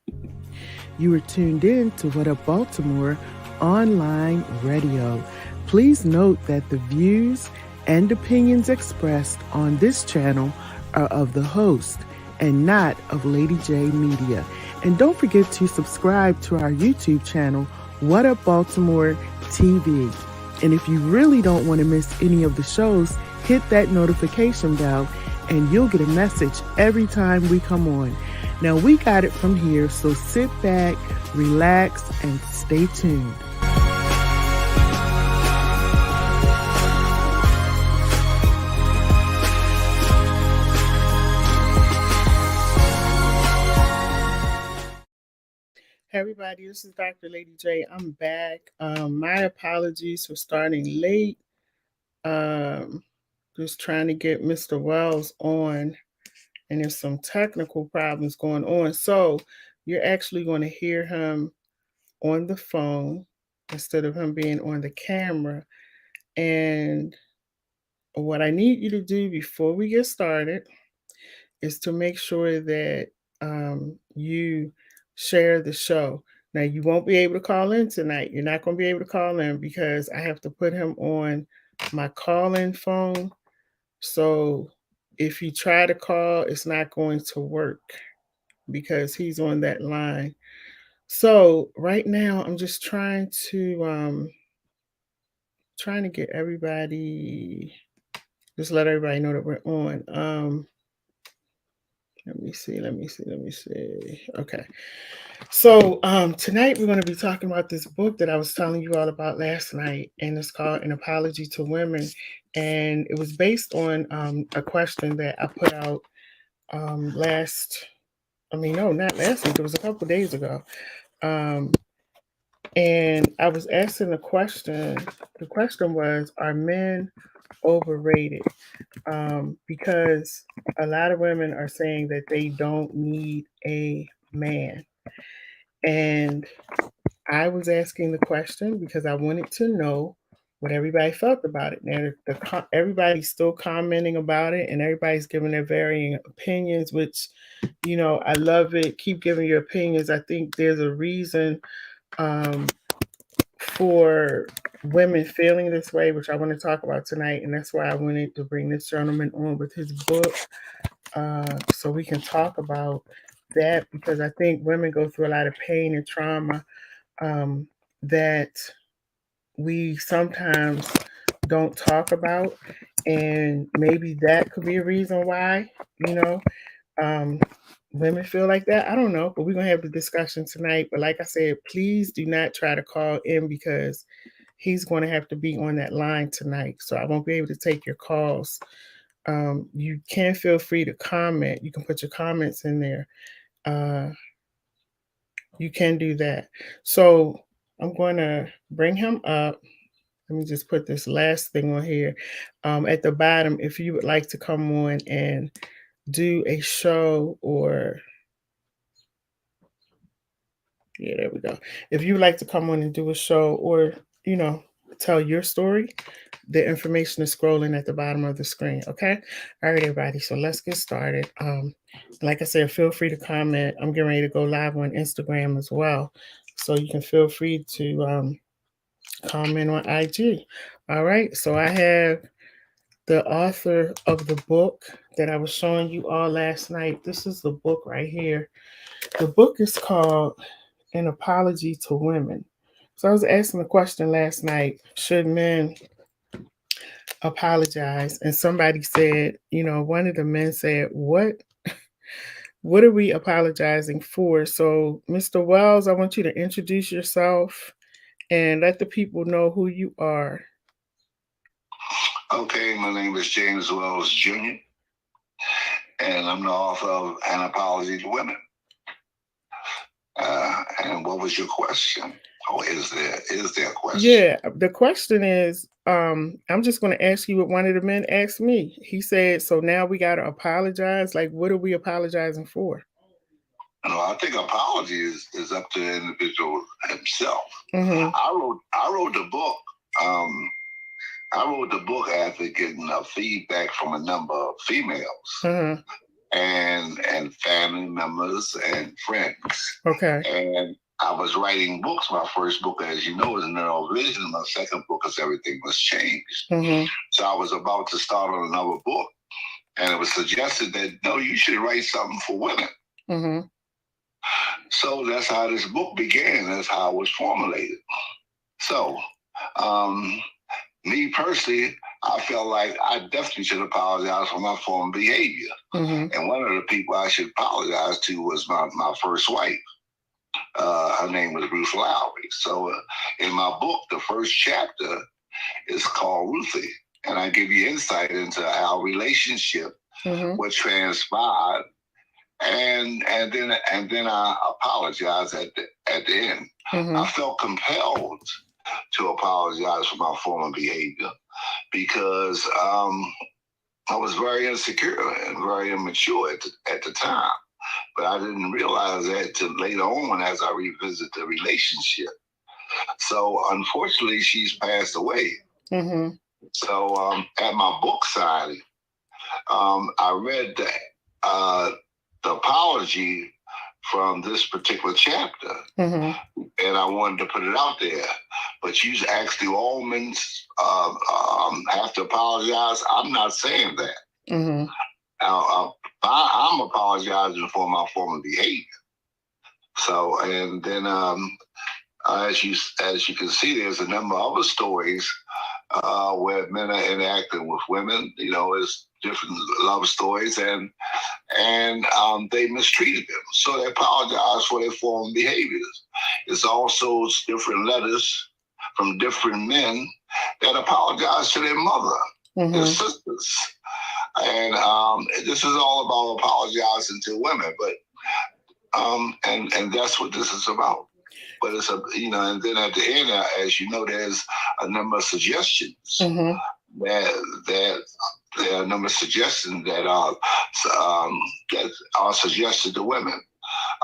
You are tuned in to What Up Baltimore online radio. Please note that the views and opinions expressed on this channel are of the host and not of Lady J Media. And don't forget to subscribe to our YouTube channel, What Up Baltimore TV. And if you really don't want to miss any of the shows, hit that notification bell and you'll get a message every time we come on. Now, we got it from here, so sit back, relax, and stay tuned. Hey everybody, this is Dr. Lady J. I'm back. My apologies for starting late. Just trying to get Mr. Wells on, and there's some technical problems going on. So you're actually going to hear him on the phone instead of him being on the camera. And what I need you to do before we get started is to make sure that you share the show. Now, you won't be able to call in tonight. You're not going to be able to call in because I have to put him on my call-in phone. So if you try to call, it's not going to work because he's on that line. So right now, I'm just trying to get everybody, just let everybody know that we're on. Let me see. Okay. So tonight we're going to be talking about this book that I was telling you all about last night, and it's called An Apology to Women. And it was based on a question that I put out not last week. It was a couple days ago. And I was asking the question. The question was, are men overrated? Because a lot of women are saying that they don't need a man. And I was asking the question because I wanted to know what everybody felt about it. Now, everybody's still commenting about it and everybody's giving their varying opinions, which, I love it. Keep giving your opinions. I think there's a reason for women feeling this way, which I want to talk about tonight. And that's why I wanted to bring this gentleman on with his book so we can talk about that, because I think women go through a lot of pain and trauma that we sometimes don't talk about. And maybe that could be a reason why, women feel like that. I don't know, but we're going to have the discussion tonight. But like I said, please do not try to call in because he's going to have to be on that line tonight. So I won't be able to take your calls. You can feel free to comment. You can put your comments in there. You can do that. So I'm going to bring him up. Let me just put this last thing on here. At the bottom, if you would like to come on and do a show, or there we go. If you would like to come on and do a show, or, tell your story, the information is scrolling at the bottom of the screen. Okay. All right, everybody. So let's get started. Like I said, feel free to comment. I'm getting ready to go live on Instagram as well. So you can feel free to comment on IG. All right. So I have the author of the book that I was showing you all last night. This is the book right here. The book is called An Apology to Women. So I was asking the question last night, should men apologize? And somebody said, one of the men said, what are we apologizing for? So Mr. Wells, I want you to introduce yourself and let the people know who you are. Okay, my name is James Wells Jr., and I'm the author of An Apology to Women. And what was your question? Or is there a question? Yeah, the question is, I'm just going to ask you what one of the men asked me. He said, so now we got to apologize. Like, what are we apologizing for? No, I think apology is up to the individual himself. Mm-hmm. I wrote the book. I wrote the book after getting feedback from a number of females. Mm-hmm. and family members and friends. Okay. And I was writing books. My first book, as you know, is Neurovision. My second book is Everything Must Change. Mm-hmm. So I was about to start on another book, and it was suggested that, no, you should write something for women. Mm-hmm. So that's how this book began. That's how it was formulated. So, me personally, I felt like I definitely should apologize for my former behavior. Mm-hmm. And one of the people I should apologize to was my first wife. Her name was Ruth Lowry. So in my book, the first chapter is called Ruthie. And I give you insight into our relationship, Mm-hmm. what transpired, and then I apologize at the end. Mm-hmm. I felt compelled to apologize for my former behavior because I was very insecure and very immature at the time. But I didn't realize that till later on as I revisit the relationship. So unfortunately, she's passed away. Mm-hmm. So at my book signing, I read the apology from this particular chapter, Mm-hmm. and I wanted to put it out there. But you actually all men have to apologize. I'm not saying that. Mm-hmm. I'm apologizing for my former behavior. So, and then as you can see, there's a number of other stories where men are interacting with women. You know, it's different love stories, and they mistreated them. So they apologize for their former behaviors. It's also different letters from different men that apologize to their mother, their sisters. And this is all about apologizing to women, but and that's what this is about. But it's and then at the end, as you know, there's a number of suggestions Mm-hmm. that there are a number of suggestions that are suggested to women.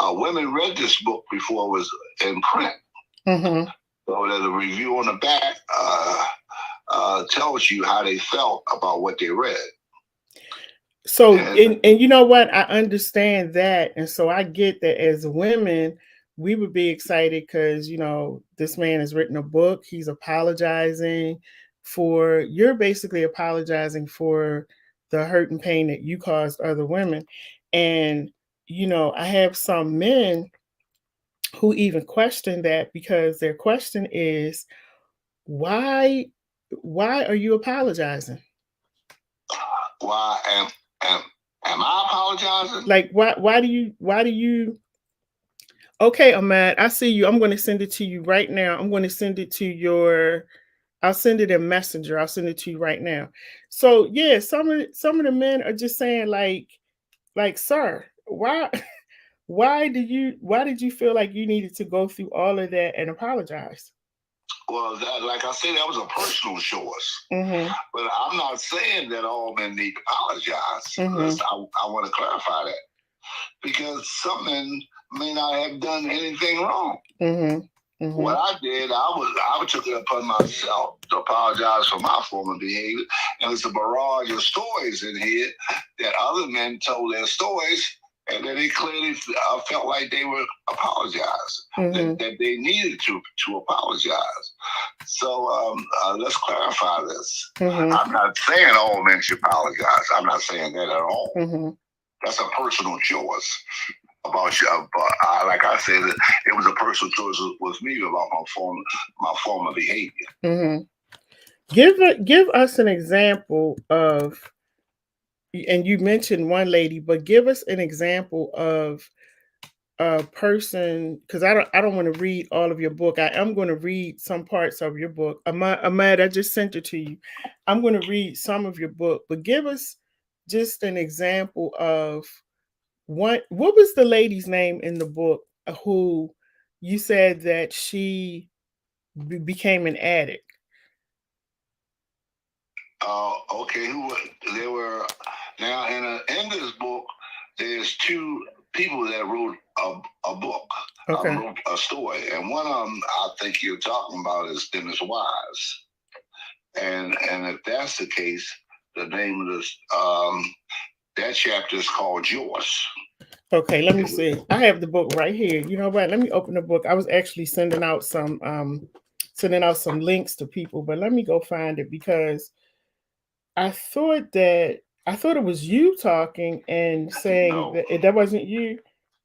Women read this book before it was in print. Mm-hmm. So there's a review on the back tells you how they felt about what they read. So, and you know what? I understand that. And so I get that as women, we would be excited because, this man has written a book. He's apologizing you're basically apologizing for the hurt and pain that you caused other women. And, I have some men who even question that because their question is, why, why are you apologizing? Why am I apologizing? Like, why do you okay, Ahmad, I see you. I'm going to send it to you right now. I'm going to send it to I'll send it in Messenger. I'll send it to you right now. So yeah, some of the men are just saying like, sir, why why did you feel like you needed to go through all of that and apologize? Well, like I said, that was a personal choice. Mm-hmm. But I'm not saying that all men need to apologize. Mm-hmm. I want to clarify that because some men may not have done anything wrong. Mm-hmm. Mm-hmm. What I did, I took it upon myself to apologize for my former behavior, and there's a barrage of stories in here that other men told their stories, and then they clearly felt like they were apologizing, Mm-hmm. that they needed to apologize. So let's clarify this. Mm-hmm. I'm not saying all men should apologize. I'm not saying that at all. Mm-hmm. That's a personal choice about you. But like I said, it was a personal choice with me about my former behavior. Mm-hmm. Give us an example of, and you mentioned one lady, but give us an example of a person, because I don't want to read all of your book. I am going to read some parts of your book. Ahmad, I just sent it to you. I'm going to read some of your book, but give us just an example of what was the lady's name in the book who you said that she became an addict? Okay, they were now in this book. There's two people that wrote a book, Okay. wrote a story, and one of them I think you're talking about is Dennis Wise, and if that's the case, the name of this That chapter is called Joyce. Okay, let me see. I have the book right here. You know what? Let me open the book. I was actually sending out some links to people, but let me go find it because I thought it was you talking and saying No, that wasn't you.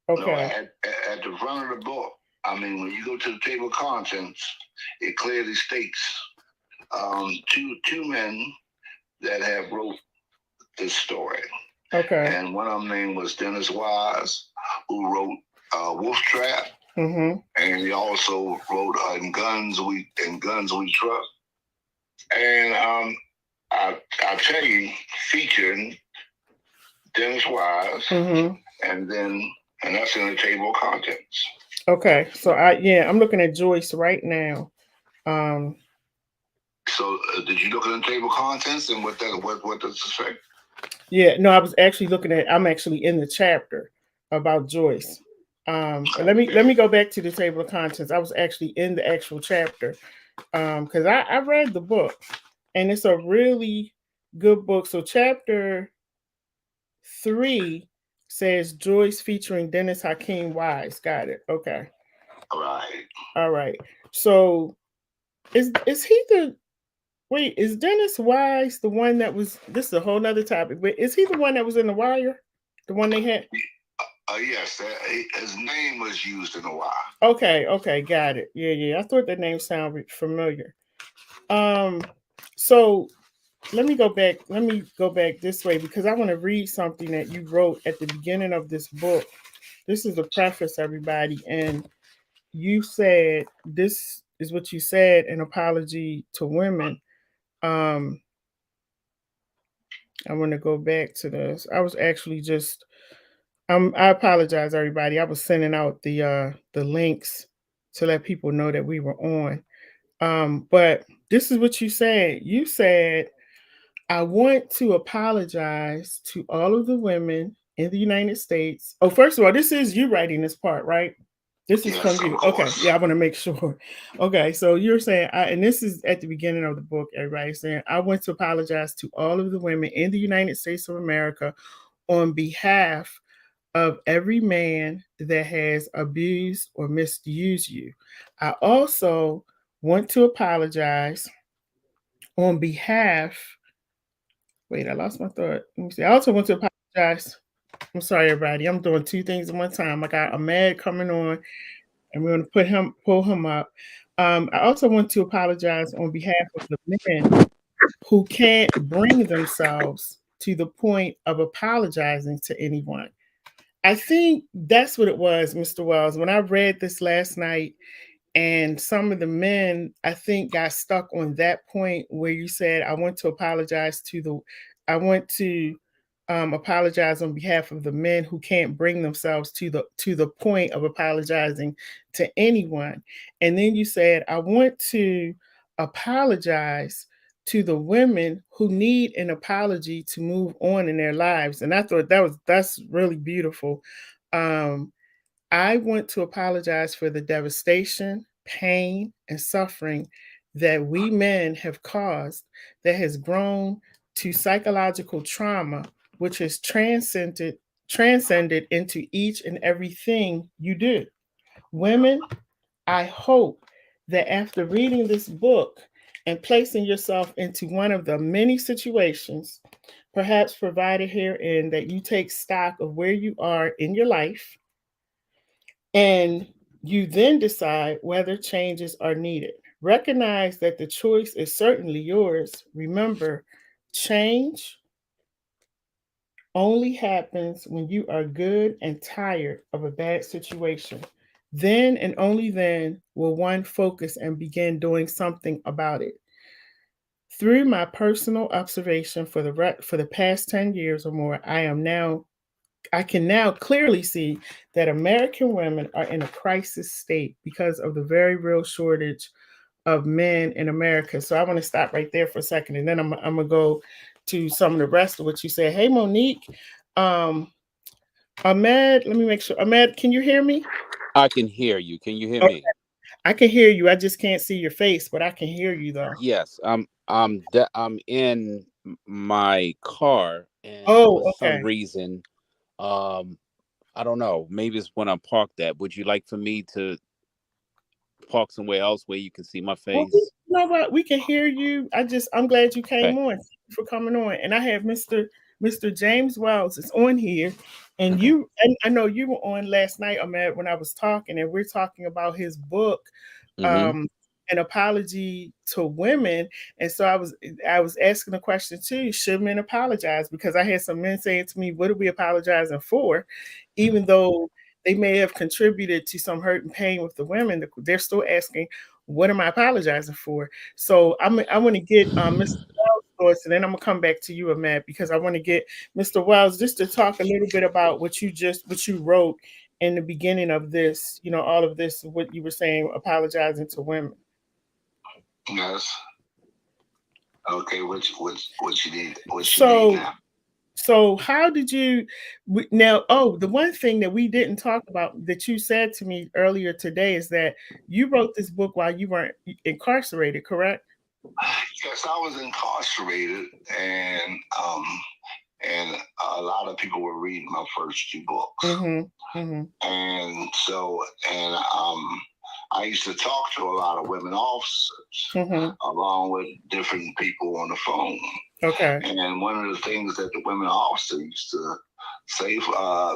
no. Okay. At the front of the book, I mean, when you go to the table of contents, it clearly states two men that have wrote this story. Okay. And one of them name was Dennis Wise, who wrote Wolf Trap, Mm-hmm. and he also wrote Guns We Trust. And I tell you, featuring Dennis Wise, Mm-hmm. and that's in the table of contents. Okay. So I'm looking at Joyce right now. Um, So did you look at the table of contents and what does it say? yeah, no, I was actually looking at. I'm actually in the chapter about Joyce. But let me go back to the table of contents. I was actually in the actual chapter because I read the book and it's a really good book. So chapter 3 says Joyce featuring Dennis Hakeem Wise. Got it. Okay. Right. All right. So is he the wait, is Dennis Wise the one that was this is a whole nother topic, but is he the one that was in the wire? The one they had? Yes, his name was used in a while. Okay, got it. Yeah. I thought that name sounded familiar. Um so let me go back this way because I want to read something that you wrote at the beginning of this book. This is the preface, everybody, and you said this is what you said in Apology to Women. Um I want to go back to this. I was actually just I apologize everybody. I was sending out the links to let people know that we were on. But this is what you said. You said, I want to apologize to all of the women in the United States. Oh, first of all, this is you writing this part, right? This is Yes, from of you. Okay. course. Yeah, I want to make sure. Okay. So you're saying, and this is at the beginning of the book, everybody saying, I want to apologize to all of the women in the United States of America on behalf of every man that has abused or misused you. I also want to apologize on behalf. Wait, I lost my thought. Let me see. I also want to apologize. I'm sorry, everybody. I'm doing two things at one time. I got Ahmed coming on, and we're going to pull him up. I also want to apologize on behalf of the men who can't bring themselves to the point of apologizing to anyone. I think that's what it was, Mr. Wells. When I read this last night, and some of the men, I think, got stuck on that point where you said, I want to apologize on behalf of the men who can't bring themselves to the point of apologizing to anyone. And then you said, I want to apologize to the women who need an apology to move on in their lives. And I thought that's really beautiful. Um, I want to apologize for the devastation, pain, and suffering that we men have caused that has grown to psychological trauma, which has transcended into each and everything you do. Women, I hope that after reading this book and placing yourself into one of the many situations, perhaps provided herein, that you take stock of where you are in your life and you then decide whether changes are needed. Recognize that the choice is certainly yours. Remember, change only happens when you are good and tired of a bad situation. Then and only then will one focus and begin doing something about it. Through my personal observation for the past 10 years or more, I can now clearly see that American women are in a crisis state because of the very real shortage of men in America. So I want to stop right there for a second, and then I'm gonna go to some of the rest of what you said. Hey, Monique, um, Ahmed, let me make sure. Ahmed, can you hear me? I can hear you. Can you hear Okay, me? I can hear you. I just can't see your face, but I can hear you though. Yes. I'm in my car and for Oh, some okay. reason, um, I don't know. Maybe it's when I'm parked at. Would you like for me to park somewhere else where you can see my Well, face? you know what? We can hear you. I'm glad you came Okay. on. Thank you for coming on. And I have Mr. James Wells is on here. And Okay. I know you were on last night, Ahmed, when I was talking, and we're talking about his book, Mm-hmm. um, An Apology to Women. And so I was asking the question too, should men apologize? Because I had some men saying to me, what are we apologizing for? Even though they may have contributed to some hurt and pain with the women, they're still asking, what am I apologizing for? So I want to get Mr. Wells' thoughts, and then I'm gonna come back to you, Ahmed, because I want to get Mr. Wells just to talk a little bit about what you wrote in the beginning of this. You know, all of this, what you were saying, apologizing to women. Yes. Okay. What you need? What you need So now? so how did you now? Oh, the one thing that we didn't talk about that you said to me earlier today is that you wrote this book while you weren't incarcerated, correct? Yes, I was incarcerated, and a lot of people were reading my first two books, Mm-hmm. Mm-hmm. and so I used to talk to a lot of women officers, Mm-hmm. along with different people on the phone. Okay. And one of the things that the women officers used to say,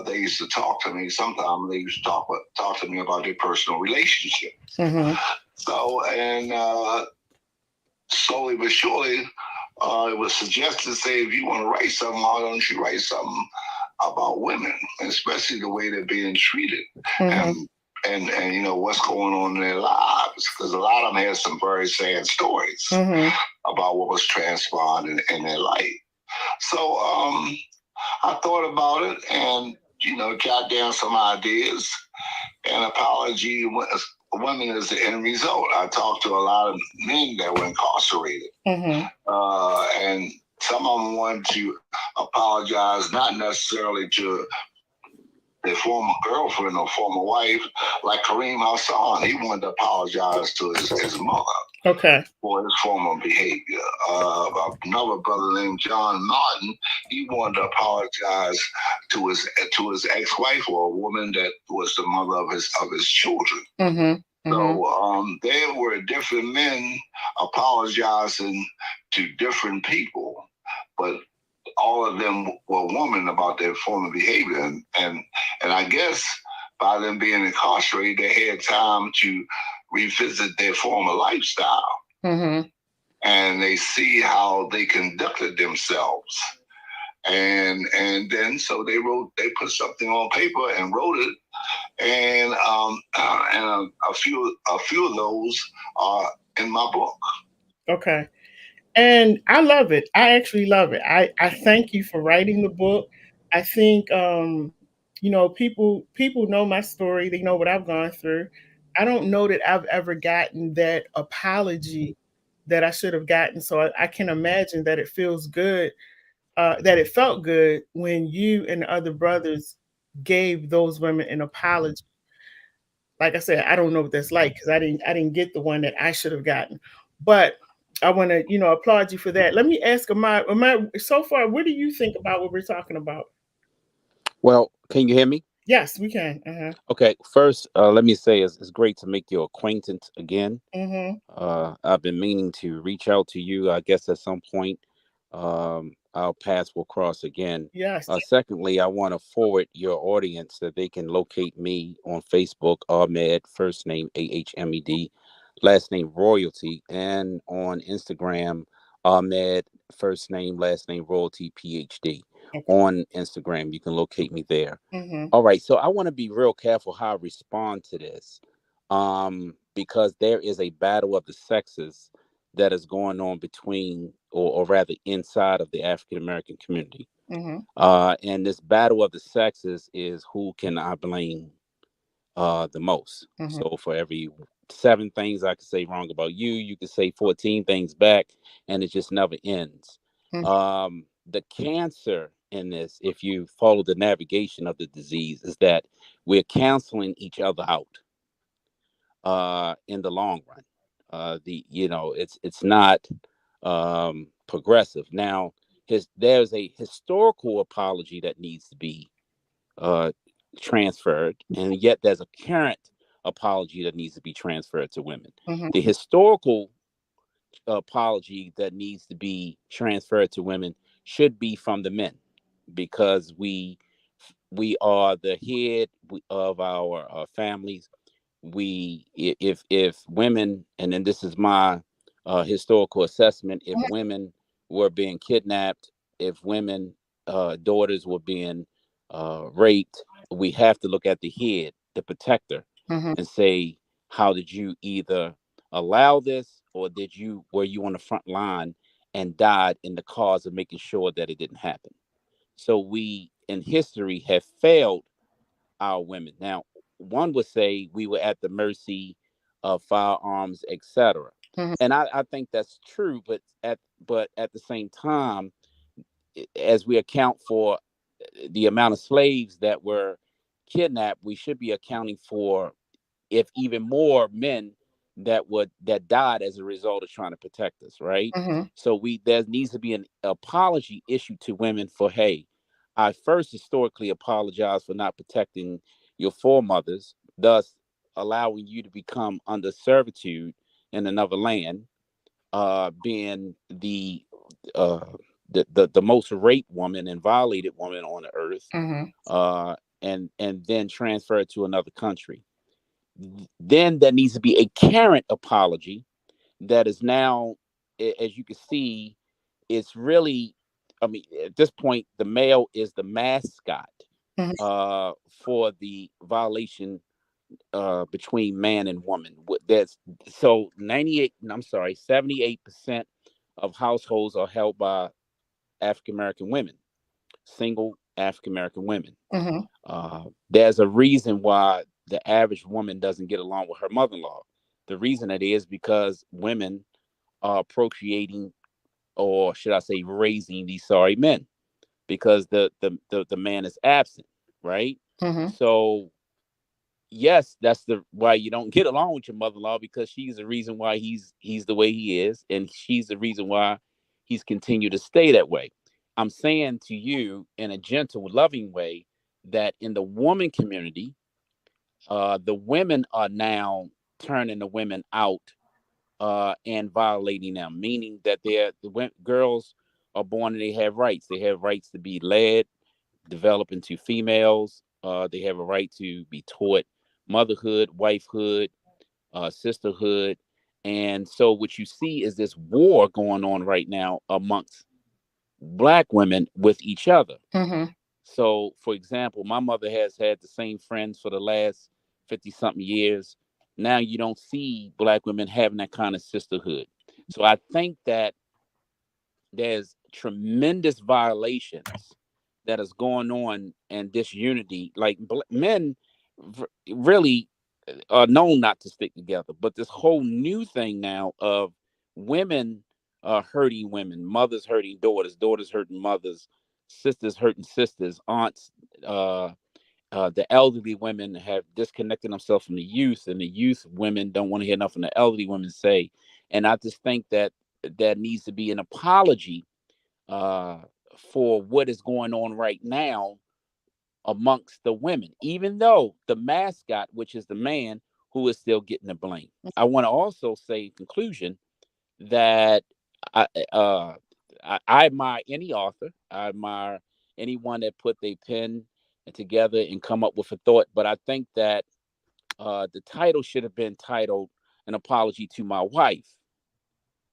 they used to talk to me. Sometimes they used to talk to me about their personal relationship. Mm-hmm. So, and slowly but surely, it was suggested, say, if you want to write something, why don't you write something about women, especially the way they're being treated, Mm-hmm. and what's going on in their lives, because a lot of them had some very sad stories Mm-hmm. about what was transpiring in their life. So I thought about it and jot down some ideas. An apology women is the end result. I talked to a lot of men that were incarcerated, Mm-hmm. and some of them wanted to apologize, not necessarily to their former girlfriend or former wife, like Kareem Hassan. He wanted to apologize to his mother Okay. for his former behavior. Another brother named John Martin, he wanted to apologize to his ex-wife, or a woman that was the mother of his children. Mm-hmm. Mm-hmm. So there were different men apologizing to different people, but all of them were women about their former behavior, and I guess by them being incarcerated, they had time to revisit their former lifestyle, Mm-hmm. and they see how they conducted themselves, and then so they put something on paper and wrote it, and a few of those are in my book. Okay. And I love it. I actually love it. I thank you for writing the book. I think people know my story. They know what I've gone through. I don't know that I've ever gotten that apology that I should have gotten. So I can imagine that it feels good, that it felt good when you and the other brothers gave those women an apology. Like I said, I don't know what that's like because I didn't get the one that I should have gotten. But I want to, applaud you for that. Let me ask Ahmad, so far, what do you think about what we're talking about? Well, can you hear me? Yes, we can. Uh-huh. Okay. First, let me say it's great to make your acquaintance again. Mm-hmm. I've been meaning to reach out to you. I guess at some point, our paths will cross again. Yes. Secondly, I want to forward your audience that they can locate me on Facebook, Ahmed, first name AHMED, last name Royalty, and on Instagram, Ahmed, first name, last name Royalty, PhD. Okay. On Instagram, you can locate me there. Mm-hmm. All right, so I want to be real careful how I respond to this, because there is a battle of the sexes that is going on between, or rather, inside of the African American community. Mm-hmm. And this battle of the sexes is who can I blame the most. Mm-hmm. So for every 7 things I could say wrong about you, you could say 14 things back, and it just never ends. The cancer in this, if you follow the navigation of the disease, is that we're canceling each other out in the long run. It's not progressive. Now, there's a historical apology that needs to be uh, transferred, and yet there's a current apology that needs to be transferred to women. Mhm. The historical apology that needs to be transferred to women should be from the men, because we are the head of our families. If women, and then this is my historical assessment, if women were being kidnapped, if women daughters were being raped, we have to look at the head, the protector, Mhm. and say, how did you either allow this, or were you on the front line and died in the cause of making sure that it didn't happen? So we in history have failed our women. Now, one would say we were at the mercy of firearms, etc. Mhm. And I think that's true, but at the same time, as we account for the amount of slaves that were kidnapped, we should be accounting for, if even more, men that died as a result of trying to protect us, right? Mhm. So there needs to be an apology issued to women for, hey, I first historically apologize for not protecting your foremothers, thus allowing you to become under servitude in another land, being uh the most raped woman and violated woman on the earth, Mhm. uh and then transferred to another country. Then there needs to be a current apology that is now, as you can see, it's really, I mean, at this point, the male is the mascot Mhm. for the violation between man and woman. That's so 98, I'm sorry, 78% of households are held by African American women, single African American women. Mhm. There's a reason why the average woman doesn't get along with her mother-in-law. The reason it is because women are procreating, or should I say, raising these sorry men, because the man is absent, right? Mhm. So yes, that's the why you don't get along with your mother-in-law, because she's the reason why he's the way he is, and she's the reason why he's continued to stay that way. I'm saying to you in a gentle, loving way that in the woman community, the women are now turning the women out and violating them, meaning that girls are born and they have rights. They have rights to be led, develop into females. They have a right to be taught motherhood, wifehood, sisterhood. And so what you see is this war going on right now amongst black women with each other. Mhm. So, for example, my mother has had the same friends for the last 50 something years. Now you don't see black women having that kind of sisterhood. So I think that there's tremendous violations that is going on and disunity. Like men really are known not to stick together, but this whole new thing now of women hurting women, mothers hurting daughters, daughters hurting mothers, sisters hurting sisters, aunts. The elderly women have disconnected themselves from the youth, and the youth women don't want to hear nothing the elderly women say. And I just think that there needs to be an apology uh, for what is going on right now amongst the women, even though the mascot, which is the man, who is still getting the blame. I want to also say in conclusion that I, uh, I admire any author. I admire anyone that put their pen together and come up with a thought. But I think that the title should have been titled "An Apology to My Wife,"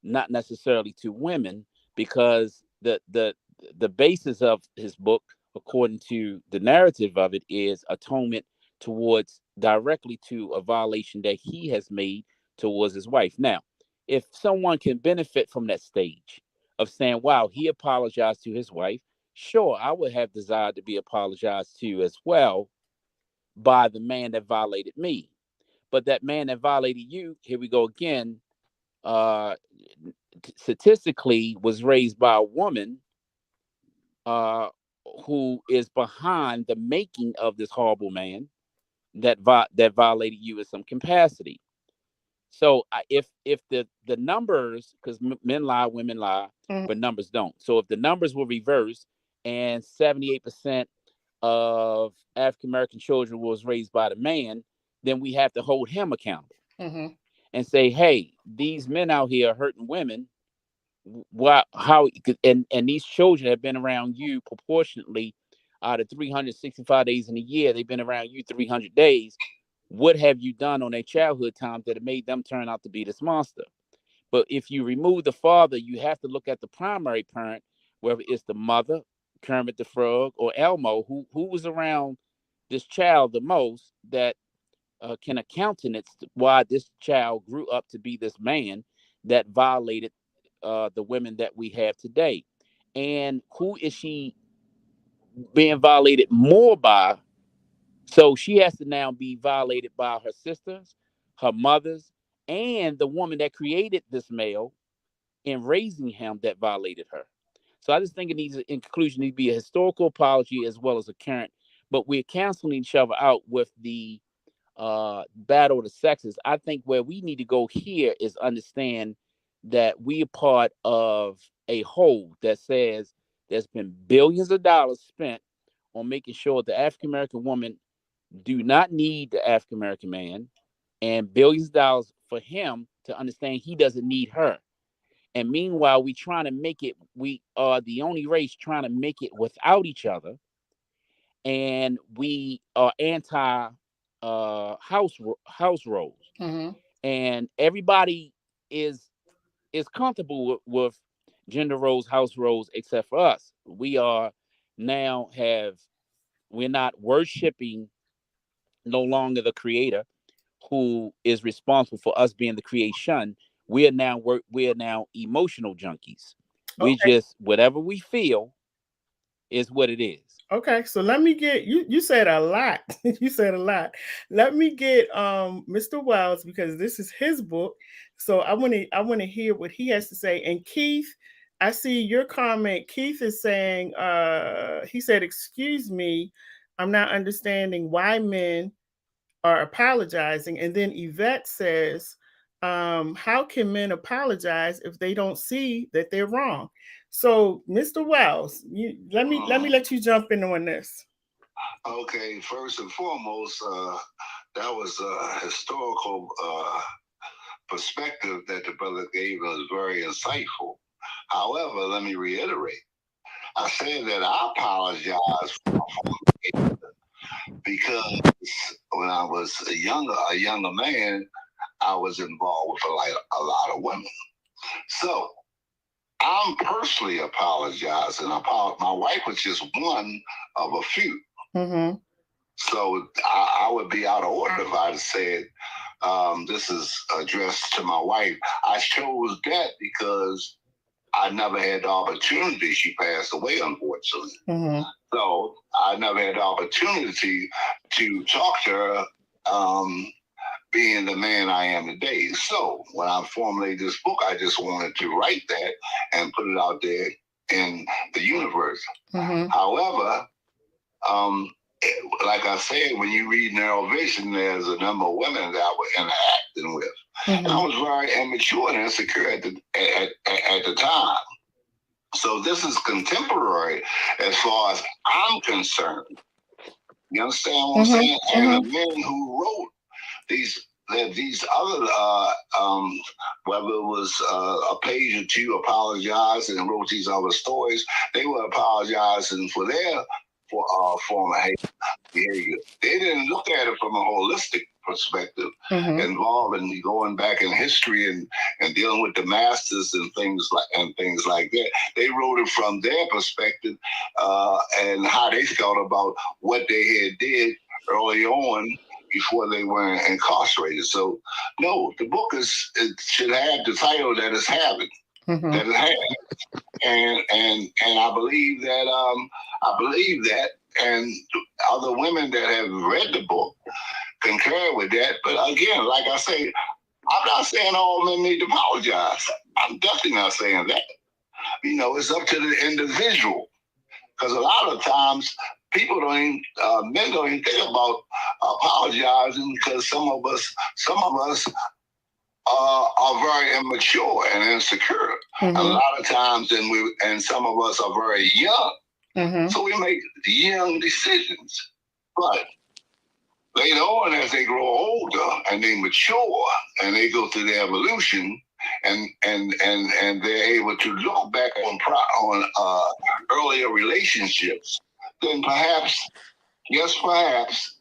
not necessarily to women, because the basis of his book, according to the narrative of it, is atonement towards directly to a violation that he has made towards his wife. Now, if someone can benefit from that stage of saying, wow, he apologized to his wife, sure, I would have desired to be apologized to as well by the man that violated me. But that man that violated you, here we go again, uh, statistically was raised by a woman uh, who is behind the making of this horrible man that violated you in some capacity. So if the numbers, because men lie, women lie, Mhm. but numbers don't. So if the numbers were reversed and 78% of African American children was raised by the man, then we have to hold him accountable Mhm. and say, hey, these men out here are hurting women. Why? How? And these children have been around you proportionately out of 365 days in a year. They've been around you 300 days. What have you done on their childhood time that have made them turn out to be this monster? But if you remove the father, you have to look at the primary parent, whether it's the mother, Kermit the Frog, or Elmo, who was around this child the most, that can countenance why this child grew up to be this man that violated the women that we have today. And who is she being violated more by? So she has to now be violated by her sisters, her mothers, and the woman that created this male in raising him that violated her. So I just think it needs, in conclusion, need to be a historical apology as well as a current. But we're canceling each other out with the battle of the sexes. I think where we need to go here is understand that we are part of a whole that says there's been billions of dollars spent on making sure the African American woman do not need the African American man, and billions of dollars for him to understand he doesn't need her. And meanwhile, we trying to make it. We are the only race trying to make it without each other, and we are anti house roles, Mhm. and everybody is comfortable with gender roles, house roles, except for us. We are now have we're not worshiping no longer the creator who is responsible for us being the creation. We are now emotional junkies. We Okay. just whatever we feel is what it is. Okay, so let me get you. You said a lot. You said a lot. Let me get Mr. Wells, because this is his book. So I want to hear what he has to say. And Keith, I see your comment. Keith is saying he said, "Excuse me, I'm not understanding why men are apologizing." And then Yvette says, how can men apologize if they don't see that they're wrong? So, Mr. Wells, let me let you jump in on this. Okay, first and foremost, that was a historical perspective that the brother gave us, very insightful. However, let me reiterate. I said that I apologize because when I was a younger man, I was involved with a lot of women. So I'm personally apologizing. My wife was just one of a few. Mm-hmm. So I would be out of order if I'd said this is addressed to my wife. I chose that because I never had the opportunity. She passed away, unfortunately. Mm-hmm. So I never had the opportunity to talk to her, being the man I am today. So when I formulated this book, I just wanted to write that and put it out there in the universe. Mm-hmm. However, um, like I said, when you read Narrow Vision, there's a number of women that I was interacting with. And I was very immature and insecure at the time. So this is contemporary as far as I'm concerned. You understand what I'm saying? And the men who wrote these other whether it was a page or two apologized and wrote these other stories, they were apologizing for their former behavior. They didn't look at it from a holistic perspective, involving going back in history and dealing with the masters and things like that. They wrote it from their perspective and how they felt about what they had did early on before they were incarcerated. So no, the book it should have the title that it's having. That it has. And I believe that and other women that have read the book concur with that. But again, like I say, I'm not saying all men need to apologize. I'm definitely not saying that. It's up to the individual. Because a lot of times men don't even think about apologizing, because some of us are very immature and insecure. A lot of times, and some of us are very young, so we make young decisions. But later on, as they grow older and they mature and they go through their evolution, and they're able to look back on earlier relationships, then perhaps, yes, perhaps,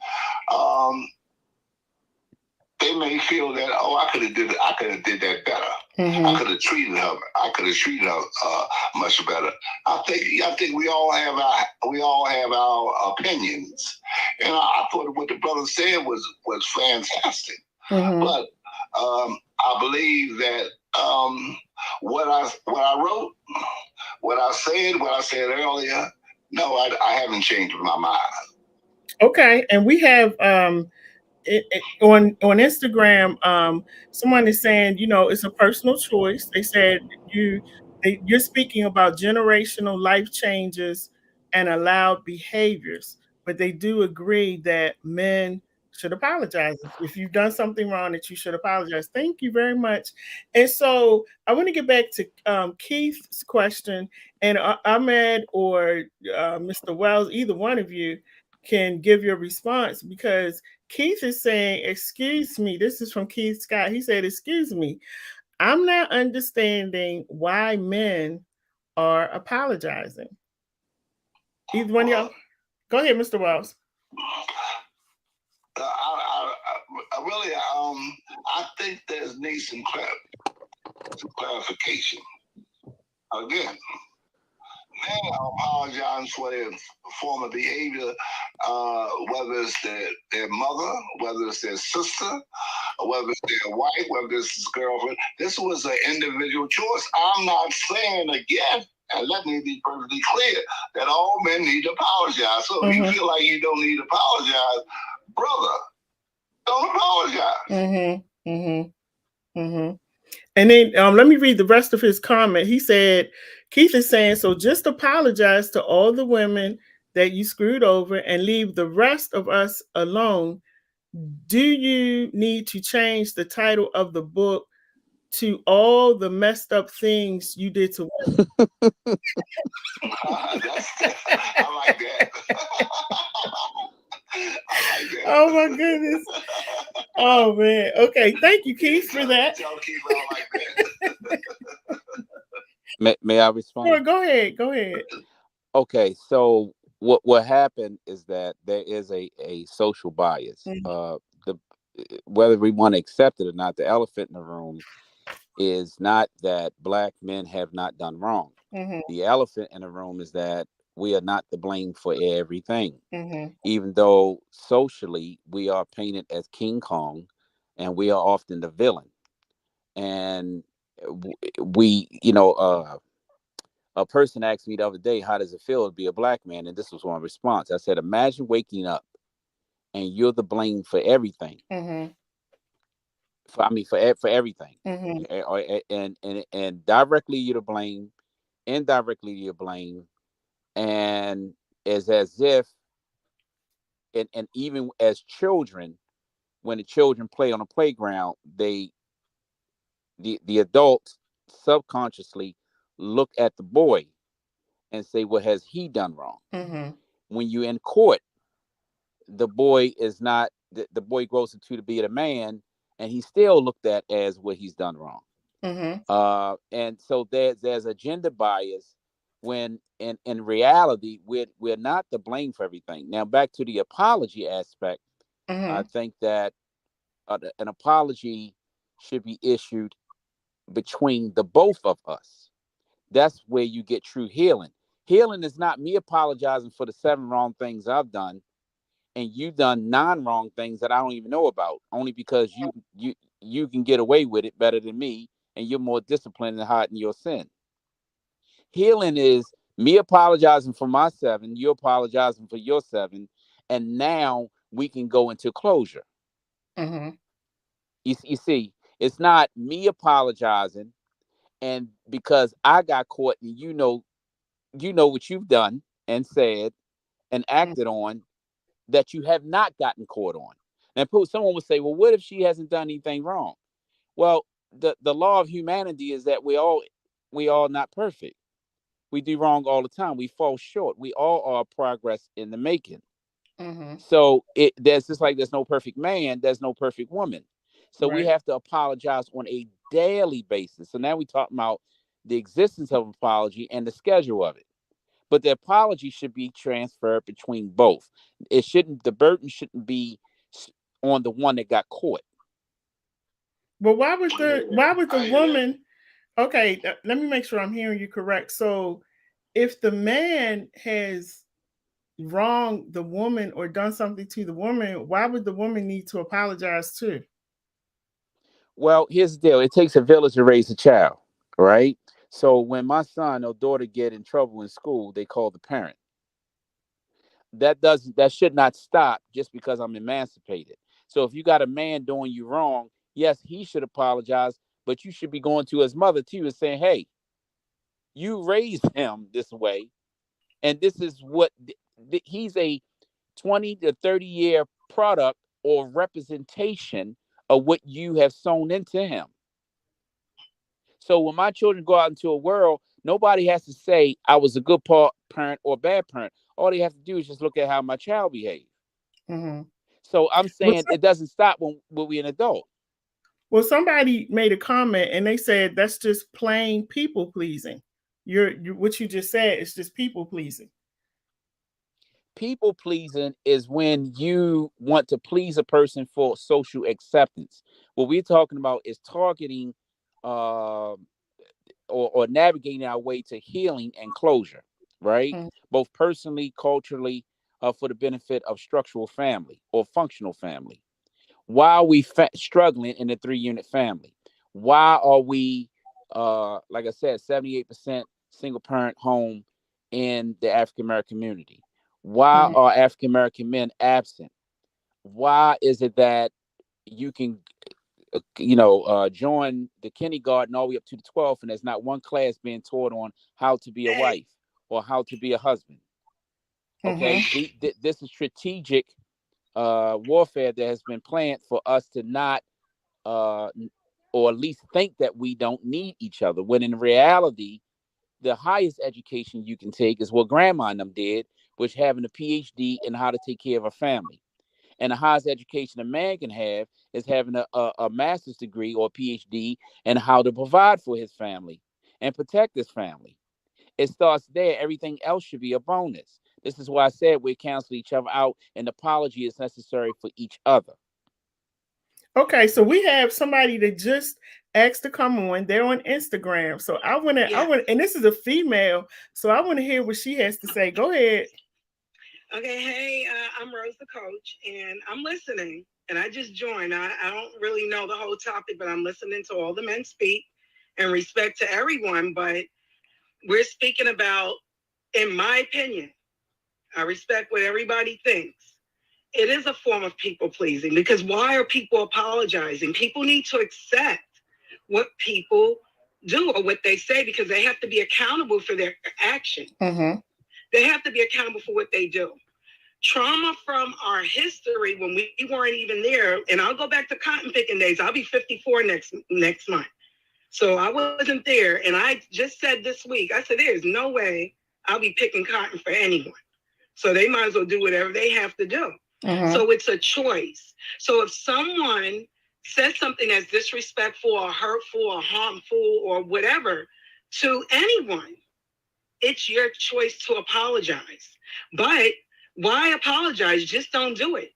um, they may feel that, oh, I could have did that better. I could have treated her. I could have treated her much better. I think we all have our opinions, and I thought what the brother said was fantastic. But I believe that what I wrote, what I said earlier, no, I haven't changed my mind. Okay, and we have on Instagram, someone is saying, it's a personal choice. They said you're speaking about generational life changes and allowed behaviors, but they do agree that men should apologize if you've done something wrong. That you should apologize. Thank you very much. And so I want to get back to Keith's question, and Ahmed or Mr. Wells, either one of you can give your response, because Keith is saying, excuse me, this is from Keith Scott. He said, excuse me, I'm not understanding why men are apologizing. Either one of y'all. Go ahead, Mr. Wells. I think there's needs some clarification. Again, men are apologizing for their former behavior, whether it's their mother, whether it's their sister, whether it's their wife, whether it's his girlfriend. This was an individual choice. I'm not saying, again, and let me be perfectly clear, that all men need to apologize. So if you feel like you don't need to apologize, brother, don't apologize. And then let me read the rest of his comment. He said, Keith is saying, so just apologize to all the women that you screwed over and leave the rest of us alone. Do you need to change the title of the book to All the Messed Up Things You Did to Women? I like that. I like that. Oh my goodness. Oh man. Okay. Thank you, Keith, for that. Tell Keith I like that. May I respond? Sure, go ahead. Go ahead. Okay, so what happened is that there is a social bias. The whether we want to accept it or not, the elephant in the room is not that Black men have not done wrong. The elephant in the room is that we are not to blame for everything. Even though socially we are painted as King Kong and we are often the villain. And we, a person asked me the other day, how does it feel to be a Black man? And this was one response. I said, imagine waking up and you're the blame for everything. For everything. And directly you're to blame, indirectly you're to blame, and it's as if, and even as children, when the children play on a playground, the adults subconsciously look at the boy and say, what has he done wrong? When you're in court, the boy is not, the boy grows into to be a man, and he's still looked at as what he's done wrong. And so there's a gender bias when in reality we're not to blame for everything. Now back to the apology aspect, I think that an apology should be issued between the both of us. That's where you get true healing. Healing is not me apologizing for the 7 wrong things I've done and you done 9 wrong things that I don't even know about, only because you can get away with it better than me and you're more disciplined and hiding your sin. Healing is me apologizing for my 7, you apologizing for your 7, and now we can go into closure. You see, it's not me apologizing and because I got caught and you know what you've done and said and acted on that you have not gotten caught on. And someone would say, well, what if she hasn't done anything wrong? Well, the law of humanity is that we all not perfect. We do wrong all the time. We fall short. We all are progress in the making. Mm-hmm. So there's just like there's no perfect man, there's no perfect woman. So we Right. have to apologize on a daily basis. So now we talk about the existence of apology and the schedule of it. But the apology should be transferred between both. The burden shouldn't be on the one that got caught. But why would the I hear that. woman? Okay, let me make sure I'm hearing you correct. So, if the man has wronged the woman or done something to the woman, why would the woman need to apologize too? Well, here's the deal. It takes a village to raise a child, right? So when my son or daughter get in trouble in school, they call the parent. That should not stop just because I'm emancipated. So if you got a man doing you wrong, yes, he should apologize, but you should be going to his mother too and saying, "Hey, you raised him this way, and this is what he's a 20 to 30-year product or representation of what you have sown into him." So when my children go out into a world, nobody has to say I was a good parent or bad parent. All they have to do is just look at how my child behaves. Mm-hmm. So I'm Well, saying it doesn't stop when we're an adult. well, somebody made a comment and they said that's just plain people pleasing. What you just said is just people pleasing. People pleasing is when you want to please a person for social acceptance. What we're talking about is targeting uh, or navigating our way to healing and closure, right? Mm-hmm. Both personally, culturally, for the benefit of structural family or functional family. Why are we struggling in the 3 unit family? Why are we, like I said, 78% single parent home in the African American community? Why are African American men absent? Why is it that you can, join the kindergarten all the way up to the 12th, and there's not one class being taught on how to be a wife or how to be a husband? Mm-hmm. Okay, this is strategic warfare that has been planned for us to not uh, or at least think that we don't need each other. When in reality, the highest education you can take is what grandma and them did, which having a PhD in how to take care of a family. And the highest education a man can have is having a master's degree or PhD in how to provide for his family and protect his family. It starts there. Everything else should be a bonus. This is why I said we cancel each other out, and apology is necessary for each other. Okay, so we have somebody that just asked to come on. They're on Instagram. So and this is a female, so I want to hear what she has to say. Go ahead. Okay, hey, I'm Rose the coach, and I'm listening. And I just joined. I don't really know the whole topic, but I'm listening to all the men speak and respect to everyone. But we're speaking about, in my opinion, I respect what everybody thinks. It is a form of people pleasing because why are people apologizing? People need to accept what people do or what they say because they have to be accountable for their actions. Mm-hmm. They have to be accountable for what they do. Trauma from our history when we weren't even there, and I'll go back to cotton picking days. I'll be 54 next month. So I wasn't there, and I just said this week, I said, there's no way I'll be picking cotton for anyone. So they might as well do whatever they have to do. Mm-hmm. So it's a choice. So if someone says something that's disrespectful or hurtful or harmful or whatever to anyone, it's your choice to apologize. But why apologize? Just don't do it.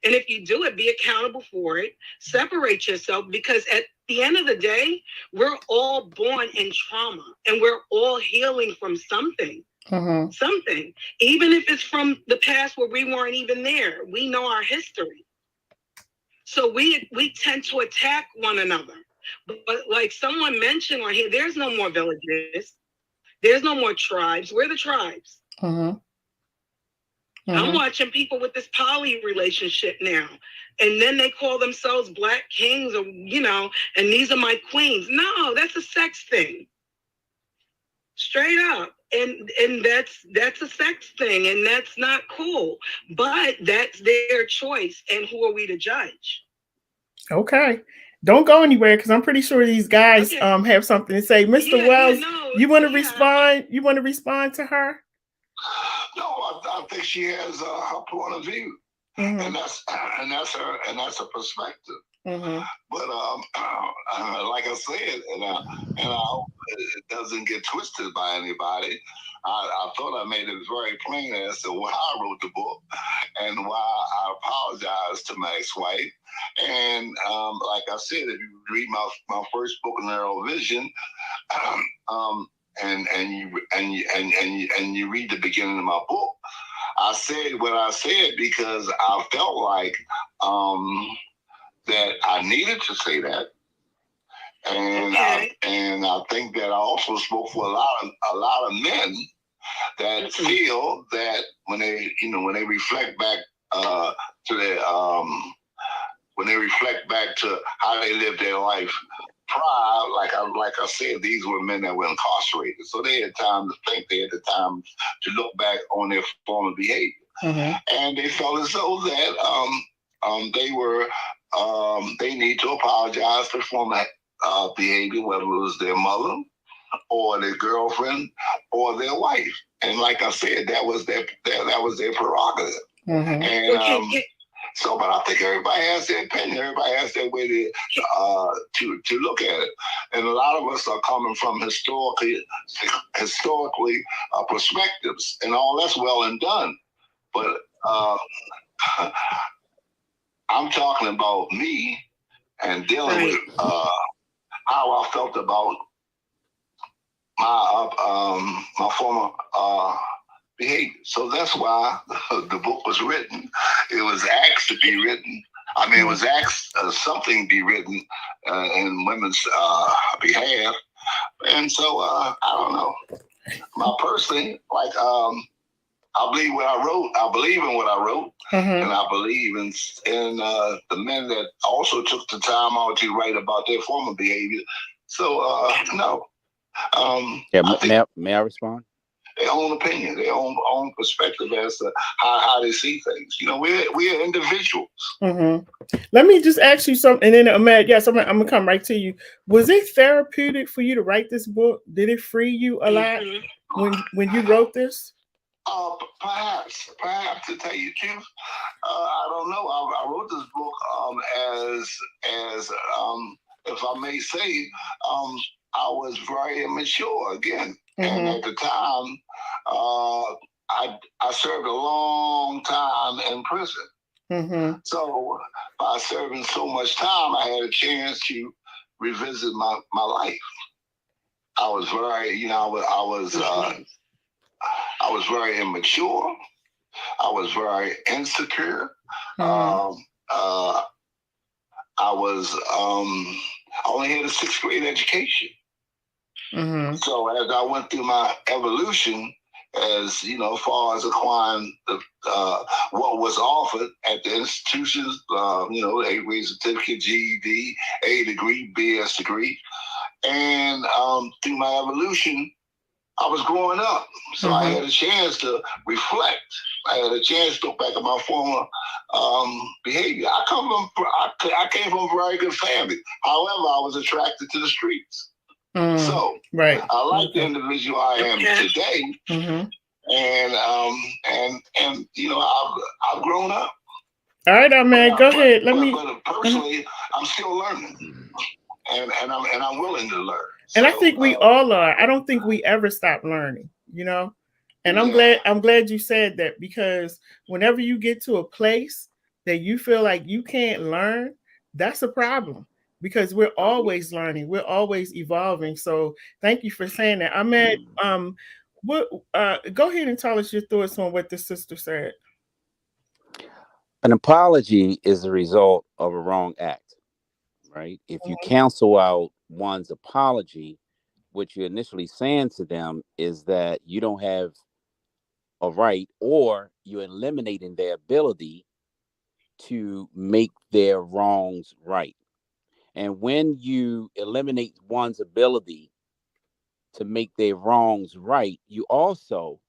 And if you do it, be accountable for it. Separate yourself because at the end of the day, we're all born in trauma and we're all healing from something. Mm-hmm. Something. Even if it's from the past where we weren't even there, we know our history. So we tend to attack one another. But like someone mentioned on here, there's no more villages. There's no more tribes. We're the tribes. Mm-hmm. I'm watching people with this poly relationship now. And then they call themselves black kings or, and these are my queens. No, that's a sex thing. Straight up. And that's a sex thing and that's not cool. But that's their choice. And who are we to judge? Okay. Don't go anywhere because I'm pretty sure these guys have something to say. Mr. Wells, you want to respond? You want to respond to her? No, I think she has her point of view, and that's her perspective. But like I said, and I hope it doesn't get twisted by anybody. I thought I made it very plain as to why I wrote the book and why I apologized to my ex-wife. And like I said, if you read my first book, Narrow Vision, and you read the beginning of my book, I said what I said because I felt like that I needed to say that, and I think that I also spoke for a lot of men that feel that when they reflect back to their when they reflect back to how they lived their life prior, like I said, these were men that were incarcerated, so they had time to think, they had the time to look back on their former behavior, and they felt as though that they need to apologize for former behavior, whether it was their mother or their girlfriend or their wife. And like I said, that was their prerogative. And so, but I think everybody has their opinion. Everybody has their way to look at it. And a lot of us are coming from historically perspectives, and all that's well and done. But I'm talking about me and dealing with how I felt about my former behavior. So that's why the book was written. It was asked to be written. I mean, it was asked something be written in women's behalf. And so I don't know. My personally, like I believe what I wrote. I believe in what I wrote, and I believe in the men that also took the time out to write about their former behavior. So no. May I respond? Their own opinion, their own perspective as to how they see things. You know, we're individuals. Let me just ask you something, and then Ahmed, yes, I'm gonna come right to you. Was it therapeutic for you to write this book? Did it free you a lot when you wrote this? Perhaps to tell you the truth, I don't know. I wrote this book as if I may say, I was very immature again, and at the time, I served a long time in prison. So by serving so much time, I had a chance to revisit my life. I was very, I was very immature. I was very insecure. I only had a 6th grade education. So as I went through my evolution, as far as acquiring what was offered at the institutions, A-grade certificate, GED, A degree, BS degree, and through my evolution, I was growing up, so I had a chance to reflect. I had a chance to look back at my former behavior. I came from a very good family. However, I was attracted to the streets. So I like the individual I am today, and I've grown up. All right, man, go ahead. But personally, I'm still learning, and I'm willing to learn. And I think we all are. I don't think we ever stop learning, And I'm glad you said that, because whenever you get to a place that you feel like you can't learn, that's a problem, because we're always learning. We're always evolving. So thank you for saying that. Ahmed, go ahead and tell us your thoughts on what the sister said. An apology is the result of a wrong act, right? If you cancel out one's apology, what you're initially saying to them is that you don't have a right, or you're eliminating their ability to make their wrongs right. And when you eliminate one's ability to make their wrongs right, you also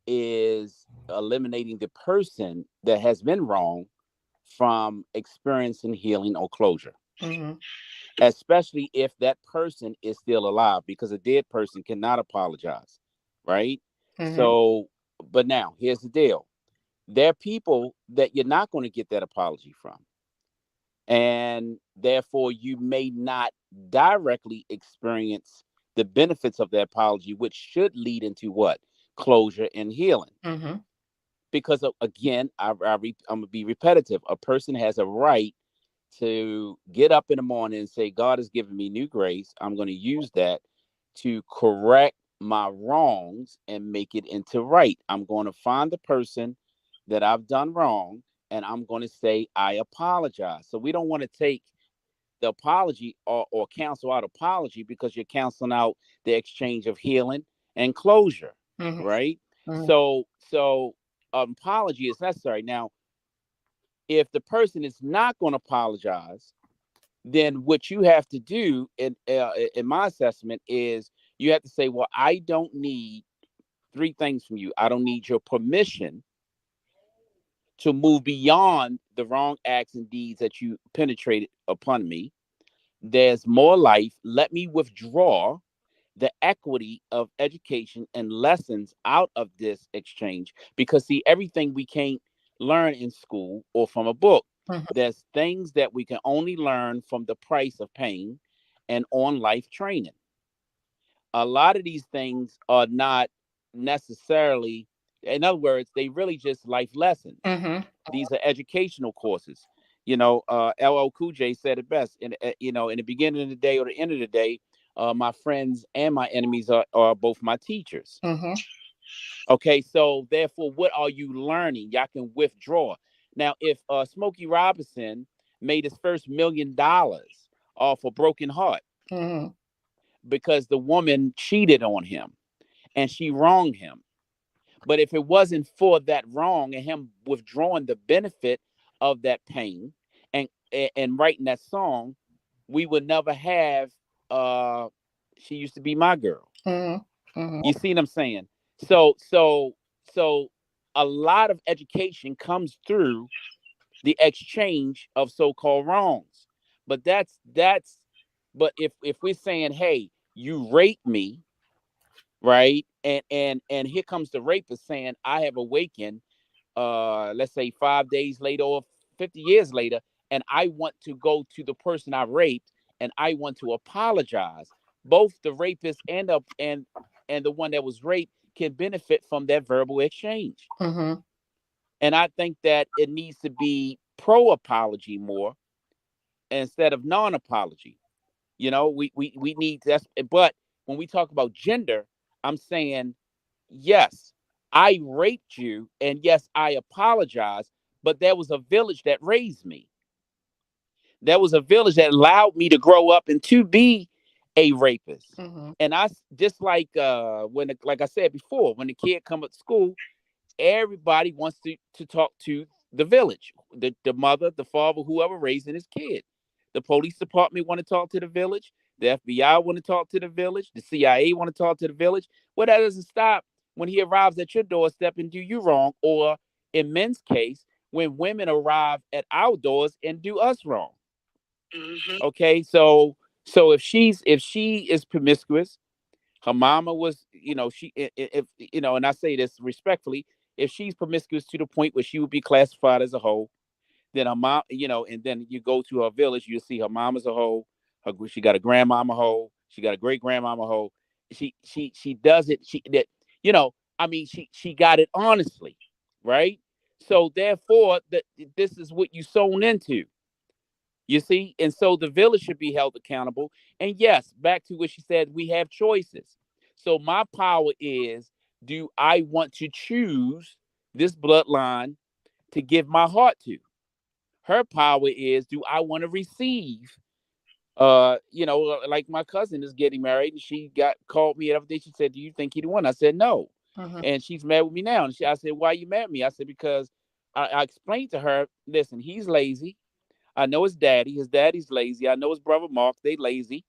is eliminating the person that has been wrong from experiencing healing or closure, Mm-hmm. especially if that person is still alive, because a dead person cannot apologize, right? Mm-hmm. So, but now here's the deal: there are people that you're not going to get that apology from, and therefore you may not directly experience the benefits of the apology, which should lead into what? Closure and healing. Mm-hmm. Because of, again, I'm gonna be repetitive. A person has a right to get up in the morning and say, God has given me new grace. I'm going to use that to correct my wrongs and make it into right. I'm going to find the person that I've done wrong, and I'm going to say, I apologize. So we don't want to take the apology, or cancel out apology, because you're canceling out the exchange of healing and closure, Mm-hmm. right? Mm-hmm. So apology is necessary. Now, if the person is not going to apologize, then what you have to do, in my assessment, is you have to say, well, I don't need three things from you. I don't need your permission to move beyond the wrong acts and deeds that you penetrated upon me. There's more life. Let me withdraw the equity of education and lessons out of this exchange, because see, everything we can't learn in school or from a book. There's things that we can only learn from the price of pain and on life training. A lot of these things are not necessarily, in other words, they really just life lessons. Mm-hmm. These are educational courses. LL Cool J said it best. In the beginning of the day or the end of the day, my friends and my enemies are both my teachers. Mm-hmm. Okay, so therefore, what are you learning? Y'all can withdraw. Now, if Smokey Robinson made his first $1 million off a broken heart Mm-hmm. because the woman cheated on him and she wronged him, but if it wasn't for that wrong and him withdrawing the benefit of that pain and writing that song, we would never have uh she used to be my girl. Mm-hmm. You see what I'm saying? So a lot of education comes through the exchange of so-called wrongs. But that's but if we're saying, hey, you raped me, right? And here comes the rapist saying, I have awakened, let's say 5 days later or 50 years later, and I want to go to the person I raped and I want to apologize. Both the rapist and the one that was raped can benefit from that verbal exchange. Mm-hmm. And I think that it needs to be pro apology more instead of non apology. We need that. But when we talk about gender, I'm saying, yes, I raped you, and yes, I apologize, but there was a village that raised me. There was a village that allowed me to grow up and to be a rapist. Mm-hmm. And I just like like I said before, when the kid come up to school, everybody wants to talk to the village, the mother, the father, whoever raising his kid. The police department want to talk to the village. The FBI want to talk to the village. The CIA want to talk to the village. Well, that doesn't stop when he arrives at your doorstep and do you wrong, or in men's case, when women arrive at our doors and do us wrong. Mm-hmm. Okay, so if she is promiscuous, her mama was, she if and I say this respectfully, if she's promiscuous to the point where she would be classified as a hoe, then her mom, and then you go to her village, you'll see her mama's a hoe, she got a grandmama hoe, she got a great grandmama hoe. She does it. I mean, she got it honestly, right? So therefore, this is what you sown into. You see, and so the village should be held accountable. And yes, back to what she said, we have choices. So my power is, do I want to choose this bloodline to give my heart to? Her power is, do I want to receive? Like my cousin is getting married, and she called me the other day. She said, "Do you think he the one?" I said, "No," Mm-hmm. and she's mad with me now. And I said, "Why are you mad at me?" I said, "Because I explained to her, listen, he's lazy. I know his daddy. His daddy's lazy. I know his brother Mark. They lazy.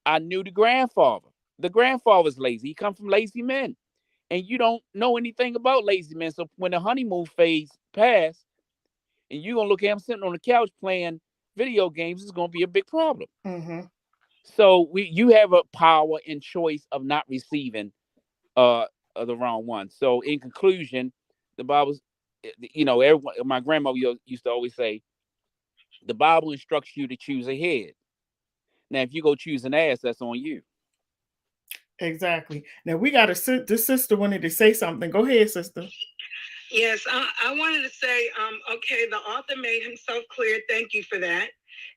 I knew the grandfather. The grandfather's lazy. He come from lazy men, and you don't know anything about lazy men. So when the honeymoon phase passed, and you're gonna look at him sitting on the couch playing video games, it's gonna be a big problem. Mm-hmm. So you have a power and choice of not receiving uh the wrong one. So in conclusion, the Bible's, everyone, my grandmother used to always say, the Bible instructs you to choose a head. Now, if you go choose an ass, that's on you. Exactly. Now we got this sister wanted to say something. Go ahead, sister. Yes, I wanted to say, okay, the author made himself clear. Thank you for that.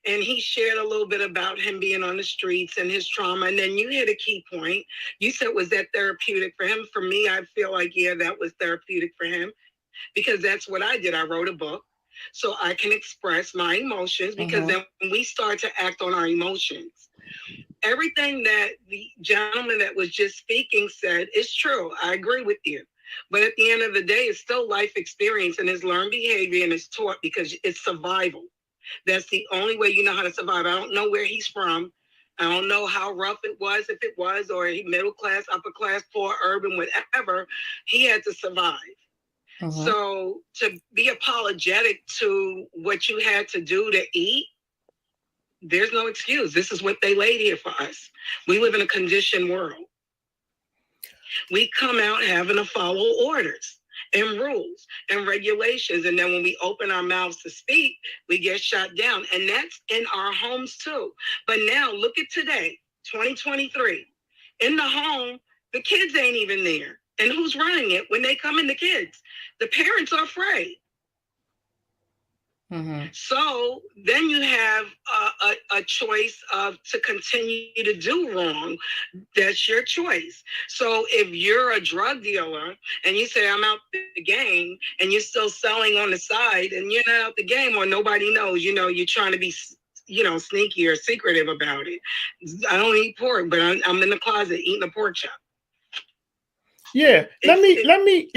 And he shared a little bit about him being on the streets and his trauma. And then you hit a key point. You said, was that therapeutic for him? For me, I feel like, yeah, that was therapeutic for him, because that's what I did. I wrote a book so I can express my emotions, because then when we start to act on our emotions, everything that the gentleman that was just speaking said is true. I agree with you. But at the end of the day, it's still life experience, and it's learned behavior, and it's taught, because it's survival. That's the only way you know how to survive. I don't know where he's from. I don't know how rough it was, if it was, or middle class, upper class, poor, urban, whatever. He had to survive. So to be apologetic to what you had to do to eat, there's no excuse. This is what they laid here for us. We live in a conditioned world. We come out having to follow orders and rules and regulations. And then when we open our mouths to speak, we get shot down. And that's in our homes too. But now look at today, 2023. In the home, the kids ain't even there. And who's running it when they come in, the kids? The parents are afraid. So then you have a choice of to continue to do wrong. That's your choice. So if you're a drug dealer and you say, I'm out the game, and you're still selling on the side, and you're not out the game, or nobody knows, you're trying to be sneaky or secretive about it. I don't eat pork, but I'm in the closet eating a pork chop. Yeah, let me.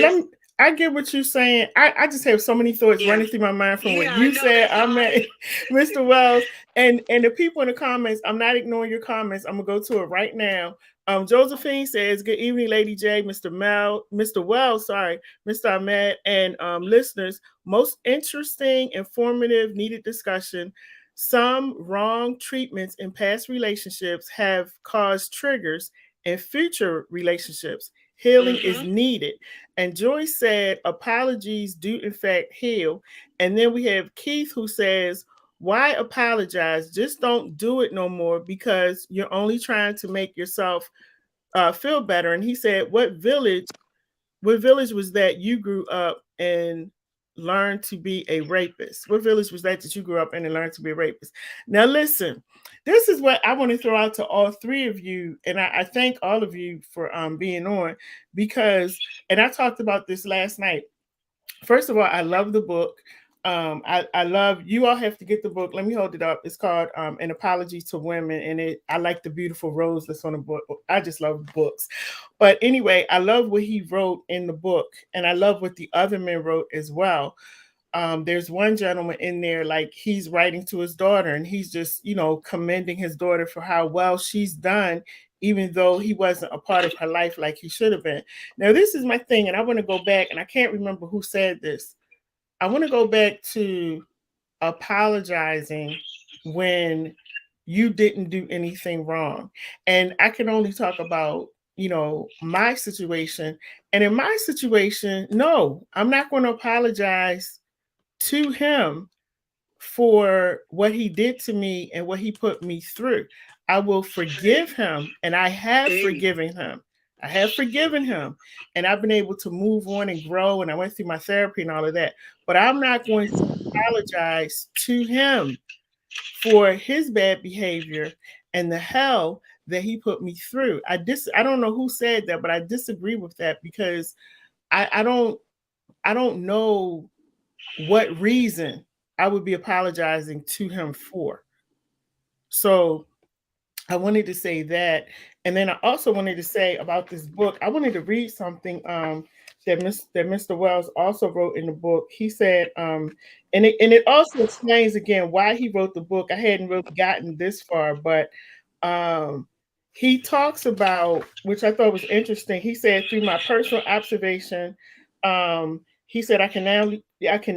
I get what you're saying. I just have so many thoughts running through my mind from what you said. I'm at Mr. Wells, and the people in the comments. I'm not ignoring your comments. I'm gonna go to it right now. Josephine says, "Good evening, Lady J, Mr. Wells, sorry, Mr. Ahmed, and listeners. Most interesting, informative, needed discussion. Some wrong treatments in past relationships have caused triggers in future relationships. Healing is needed." And Joyce said, apologies do in fact heal. And then we have Keith who says, why apologize? Just don't do it no more, because you're only trying to make yourself feel better. And he said, what village was that you grew up and learned to be a rapist? What village was that you grew up in and learned to be a rapist? Now, listen, this is what I want to throw out to all three of you. And I thank all of you for being on, because, and I talked about this last night. First of all, I love the book. I love, you all have to get the book. Let me hold it up. It's called An Apology to Women. And I like the beautiful rose that's on the book. I just love books. But anyway, I love what he wrote in the book. And I love what the other men wrote as well. There's one gentleman in there, like he's writing to his daughter, and he's just, commending his daughter for how well she's done, even though he wasn't a part of her life like he should have been. Now, this is my thing, and I want to go back, and I can't remember who said this. I want to go back to apologizing when you didn't do anything wrong. And I can only talk about, my situation. And in my situation, no, I'm not going to apologize to him for what he did to me and what he put me through. I will forgive him, and I have forgiven him. I have forgiven him, and I've been able to move on and grow, and I went through my therapy and all of that. But I'm not going to apologize to him for his bad behavior and the hell that he put me through. I don't know who said that, but I disagree with that, because I don't know what reason I would be apologizing to him for. So I wanted to say that. And then I also wanted to say about this book, I wanted to read something that Mr. Wells also wrote in the book. He said, and it also explains again why he wrote the book. I hadn't really gotten this far, but he talks about, which I thought was interesting. He said, through my personal observation, He said, I can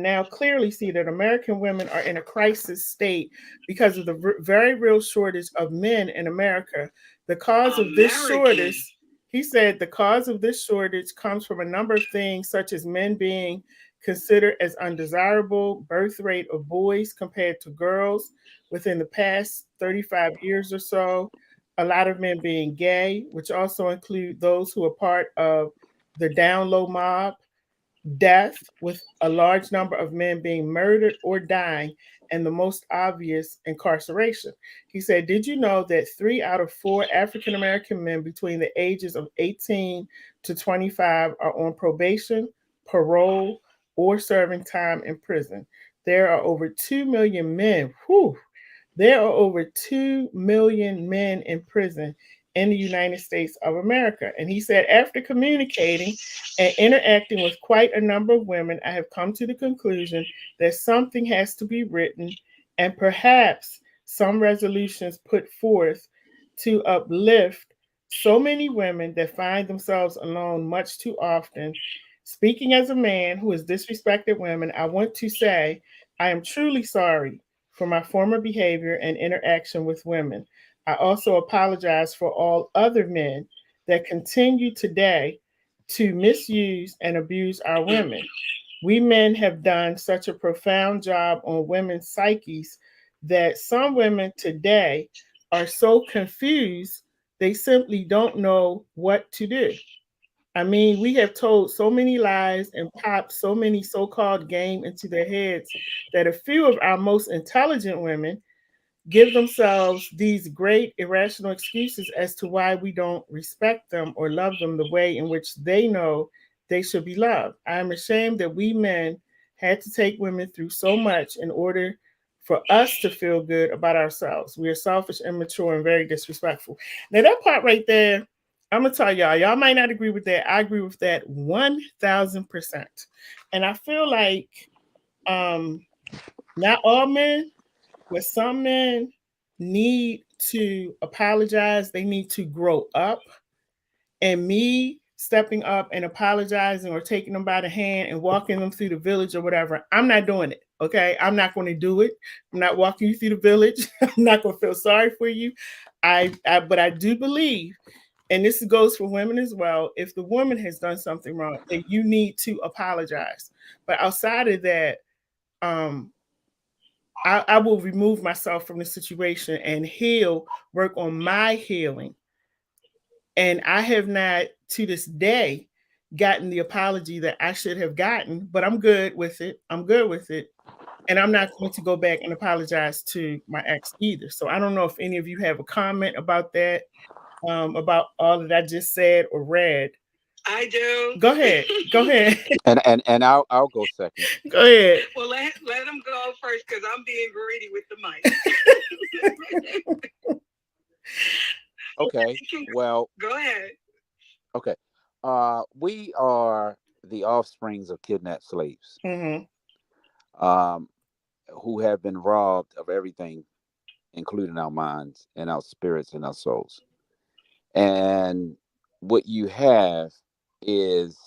now clearly see that American women are in a crisis state because of the very real shortage of men in America. The cause of this shortage, he said, the cause of this shortage comes from a number of things, such as men being considered as undesirable, birth rate of boys compared to girls within the past 35 years or so, a lot of men being gay, which also include those who are part of the down low mob, death, with a large number of men being murdered or dying, and the most obvious, incarceration. He said, did you know that 3 out of 4 African American men between the ages of 18 to 25 are on probation, parole, or serving time in prison? There are over 2 million men. Whew, there are over 2 million men in prison in the United States of America. And he said, after communicating and interacting with quite a number of women, I have come to the conclusion that something has to be written and perhaps some resolutions put forth to uplift so many women that find themselves alone much too often. Speaking as a man who has disrespected women, I want to say I am truly sorry for my former behavior and interaction with women. I also apologize for all other men that continue today to misuse and abuse our women. We men have done such a profound job on women's psyches that some women today are so confused they simply don't know what to do. I mean, we have told so many lies and popped so many so called game into their heads that a few of our most intelligent women give themselves these great irrational excuses as to why we don't respect them or love them the way in which they know they should be loved. I am ashamed that we men had to take women through so much in order for us to feel good about ourselves. We are selfish, immature, and very disrespectful. Now, that part right there, I'm going to tell y'all might not agree with that. I agree with that 1000%. And I feel like um, not all men, but some men need to apologize. They need to grow up. And me stepping up and apologizing or taking them by the hand and walking them through the village or whatever, I'm not doing it. Okay. I'm not going to do it. I'm not walking you through the village. I'm not going to feel sorry for you. But I do believe, and this goes for women as well, if the woman has done something wrong, then you need to apologize. But outside of that, um, I will remove myself from the situation and heal, work on my healing. And I have not, to this day, gotten the apology that I should have gotten, but I'm good with it. I'm good with it. And I'm not going to go back and apologize to my ex either. So I don't know if any of you have a comment about that, about all that I just said or read. I do. Go ahead. Go ahead. And I'll go second. Go ahead. Well, let him go first because I'm being greedy with the mic. Okay. Well, go ahead. okay. We are the offsprings of kidnapped slaves, um, who have been robbed of everything, including our minds and our spirits and our souls. And what you have is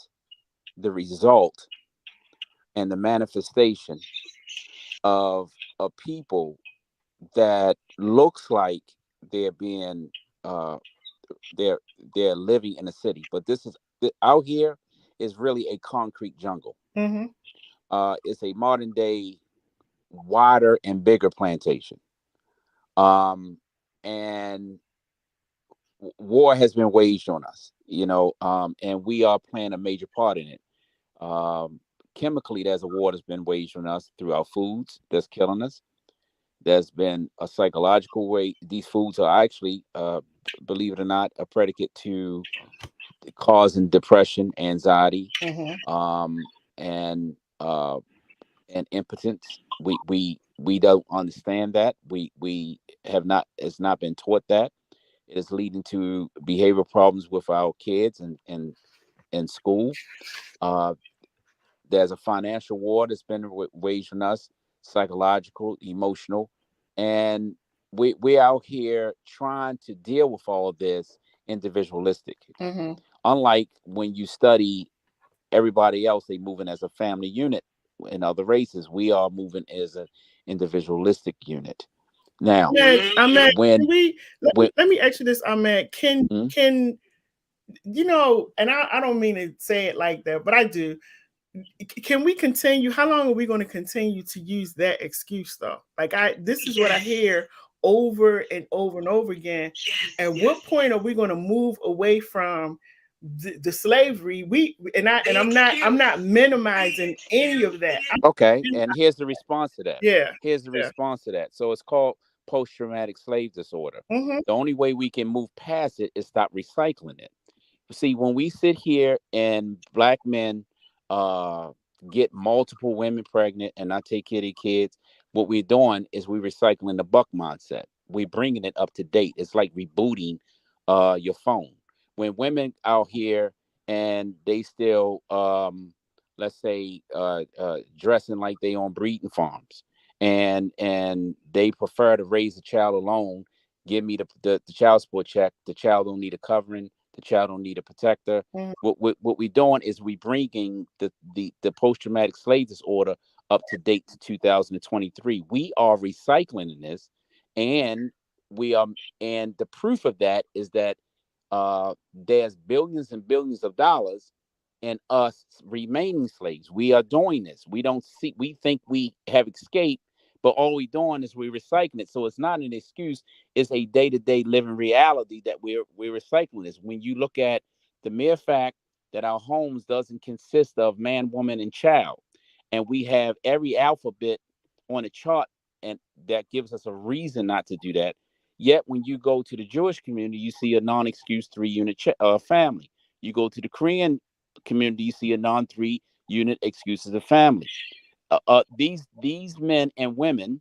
the result and the manifestation of a people that looks like they're being uh they're they're living in a city, but this is out here is really a concrete jungle. Mm-hmm. It's a modern day wider and bigger plantation. um and war has been waged on us, and we are playing a major part in it. um Chemically, there's a war that's been waged on us through our foods that's killing us. There's been a psychological way. These foods are actually, believe it or not, a predicate to causing depression, anxiety, Mm-hmm. um, and uh, and impotence. We don't understand that. We have not. It's not been taught that. It is leading to behavioral problems with our kids and in school. Uh, there's a financial war that's been waged on us, psychological, emotional, and we're out here trying to deal with all of this individualistic. Mm-hmm. Unlike when you study Everybody else, they moving as a family unit. In other races, we are moving as an individualistic unit. Now, Ahmed, when can we when let me ask you this, Ahmed. mm, Can you know, and I don't mean to say it like that, but I do. Can we continue? How long are we going to continue to use that excuse though? Like this is what I hear over and over and over again. At what point are we going to move away from the slavery? I'm not minimizing any of that. okay, and here's the response to that. Yeah. Here's the Yeah. response to that. So it's called post-traumatic slave disorder. Mm-hmm. The only way we can move past it is stop recycling it. See, when we sit here and black men uh get multiple women pregnant and not take care of their kids, what we're doing is we're recycling the buck mindset. We're bringing it up to date. It's like rebooting your phone. When women out here and they still let's say dressing like they on breeding farms, and they prefer to raise a child alone, give me the child support check, the child don't need a covering, the child don't need a protector. Mm-hmm. What we doing is we bringing the post traumatic slave disorder up to date to 2023. We are recycling in this, and we are, and the proof of that is that there's billions and billions of dollars in us remaining slaves. We are doing this. We don't see. We think we have escaped, but all we're doing is we're recycling it. So it's not an excuse. It's a day-to-day living reality that we're recycling this. When you look at the mere fact that our homes doesn't consist of man, woman, and child, and we have every alphabet on a chart, and that gives us a reason not to do that. Yet when you go to the Jewish community, you see a non-excuse three-unit family. You go to the Korean community, you see a non-three-unit excuses of family. These men and women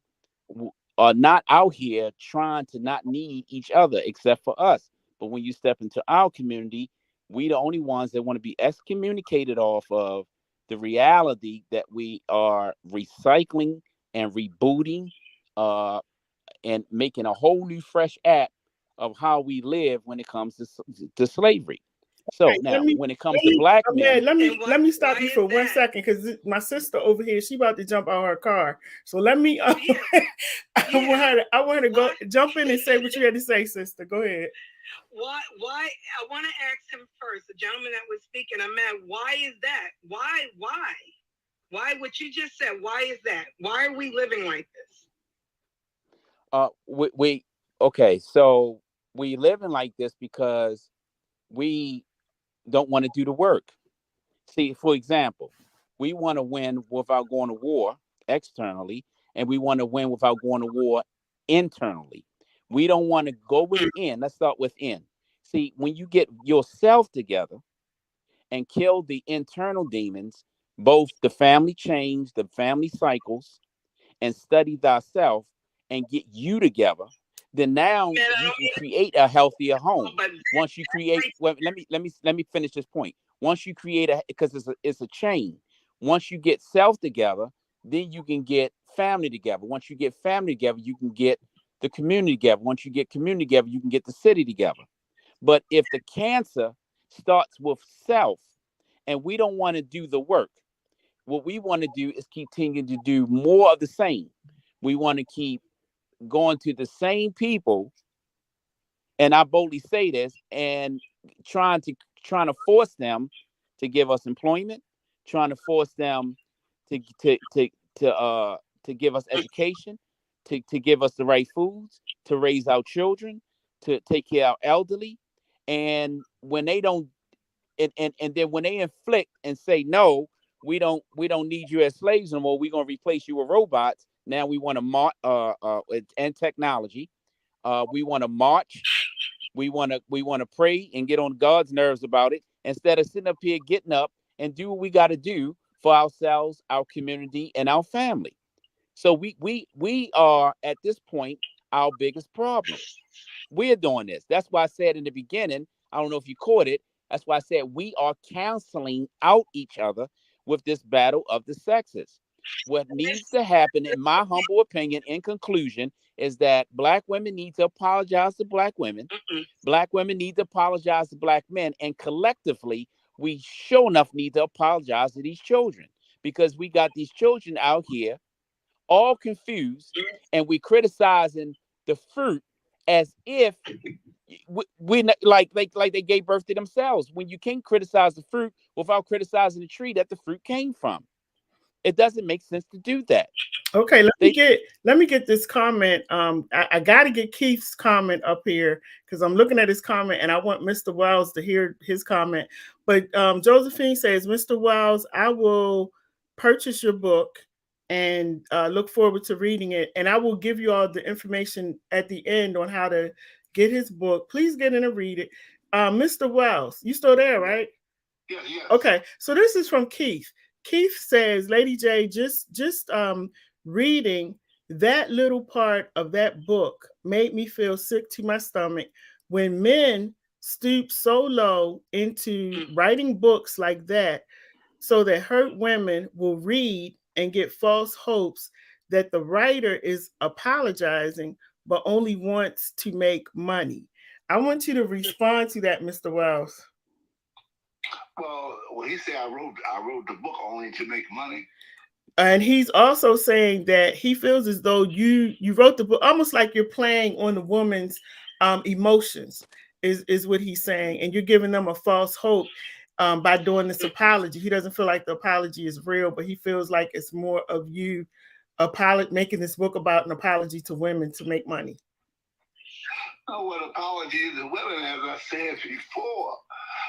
are not out here trying to not need each other except for us. But when you step into our community, we the only ones that want to be excommunicated off of the reality that we are recycling and rebooting uh, and making a whole new fresh app of how we live when it comes to slavery. So Right, now, when it comes to black man, men, let me stop you for 1 second because my sister over here, she about to jump out her car. So let me I want her to go jump in and say what you had to say, sister. Go ahead. Why I want to ask him first, the gentleman that was speaking, I'm mad. Why is that? Why what you just said? Why is that? Why are we living like this? we okay, so we living like this because we don't want to do the work. See, for example, we want to win without going to war externally, and we want to win without going to war internally. We don't want to go within. Let's start within. See, when you get yourself together and kill the internal demons, both the family change, the family cycles, and study thyself and get you together, then now you can create a healthier home. Once you create, well, let me finish this point. Once you create a, because it's a chain. Once you get self together, then you can get family together. Once you get family together, you can get the community together. Once you get community together, you can get the city together. But if the cancer starts with self, and we don't want to do the work, what we want to do is continue to do more of the same. We want to keep going to the same people, and I boldly say this, and trying to trying to force them to give us employment, trying to force them to to to to give us education, to give us the right foods, to raise our children, to take care of our elderly. And when they don't, and then when they inflict and say no, we don't need you as slaves no more, we're going to replace you with robots. Now we want to and technology, we want to march, we want to pray and get on God's nerves about it, instead of sitting up here getting up and do what we got to do for ourselves, our community, and our family. So we are at this point our biggest problem. We're doing this. That's why I said in the beginning, I don't know if you caught it. That's why I said we are canceling out each other with this battle of the sexes. What needs to happen, in my humble opinion, in conclusion, is that black women need to apologize to black women. Black women need to apologize to black men. And collectively, we sure enough need to apologize to these children, because we got these children out here all confused, and we criticizing the fruit as if like they gave birth to themselves, when you can't criticize the fruit without criticizing the tree that the fruit came from. It doesn't make sense to do that. Okay, They let me get this comment. I got to get Keith's comment up here because I'm looking at his comment and I want Mr. Wells to hear his comment. But Josephine says, Mr. Wells, I will purchase your book and look forward to reading it. And I will give you all the information at the end on how to get his book. Please get in and read it. Mr. Wells, you still there, right? Yeah, yes. Okay, so this is from Keith. Keith says, Lady J, just reading that little part of that book made me feel sick to my stomach. When men stoop so low into writing books like that so that hurt women will read and get false hopes that the writer is apologizing but only wants to make money. I want you to respond to that, Mr. Wells. Well, he said I wrote the book only to make money. And he's also saying that he feels as though you wrote the book almost like you're playing on the woman's emotions, is what he's saying, and you're giving them a false hope by doing this apology. He doesn't feel like the apology is real, but he feels like it's more of you making this book about an apology to women to make money. Oh, what apology to women, as I said before.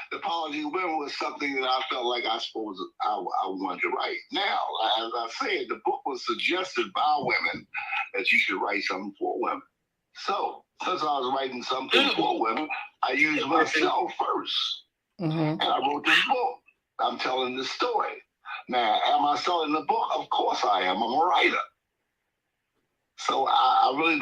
The apology to women was something that I felt like I wanted to write. Now, as I said, the book was suggested by women that you should write something for women. So, since I was writing something for women, I used myself first. And I wrote this book. I'm telling this story. Now, am I selling the book? Of course I am. I'm a writer. So I really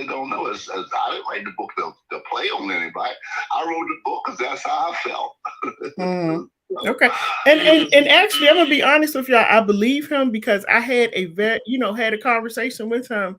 don't know. I didn't write the book to play on anybody. I wrote the book because that's how I felt. Okay, and actually, I'm gonna be honest with y'all. I believe him because I had had a conversation with him,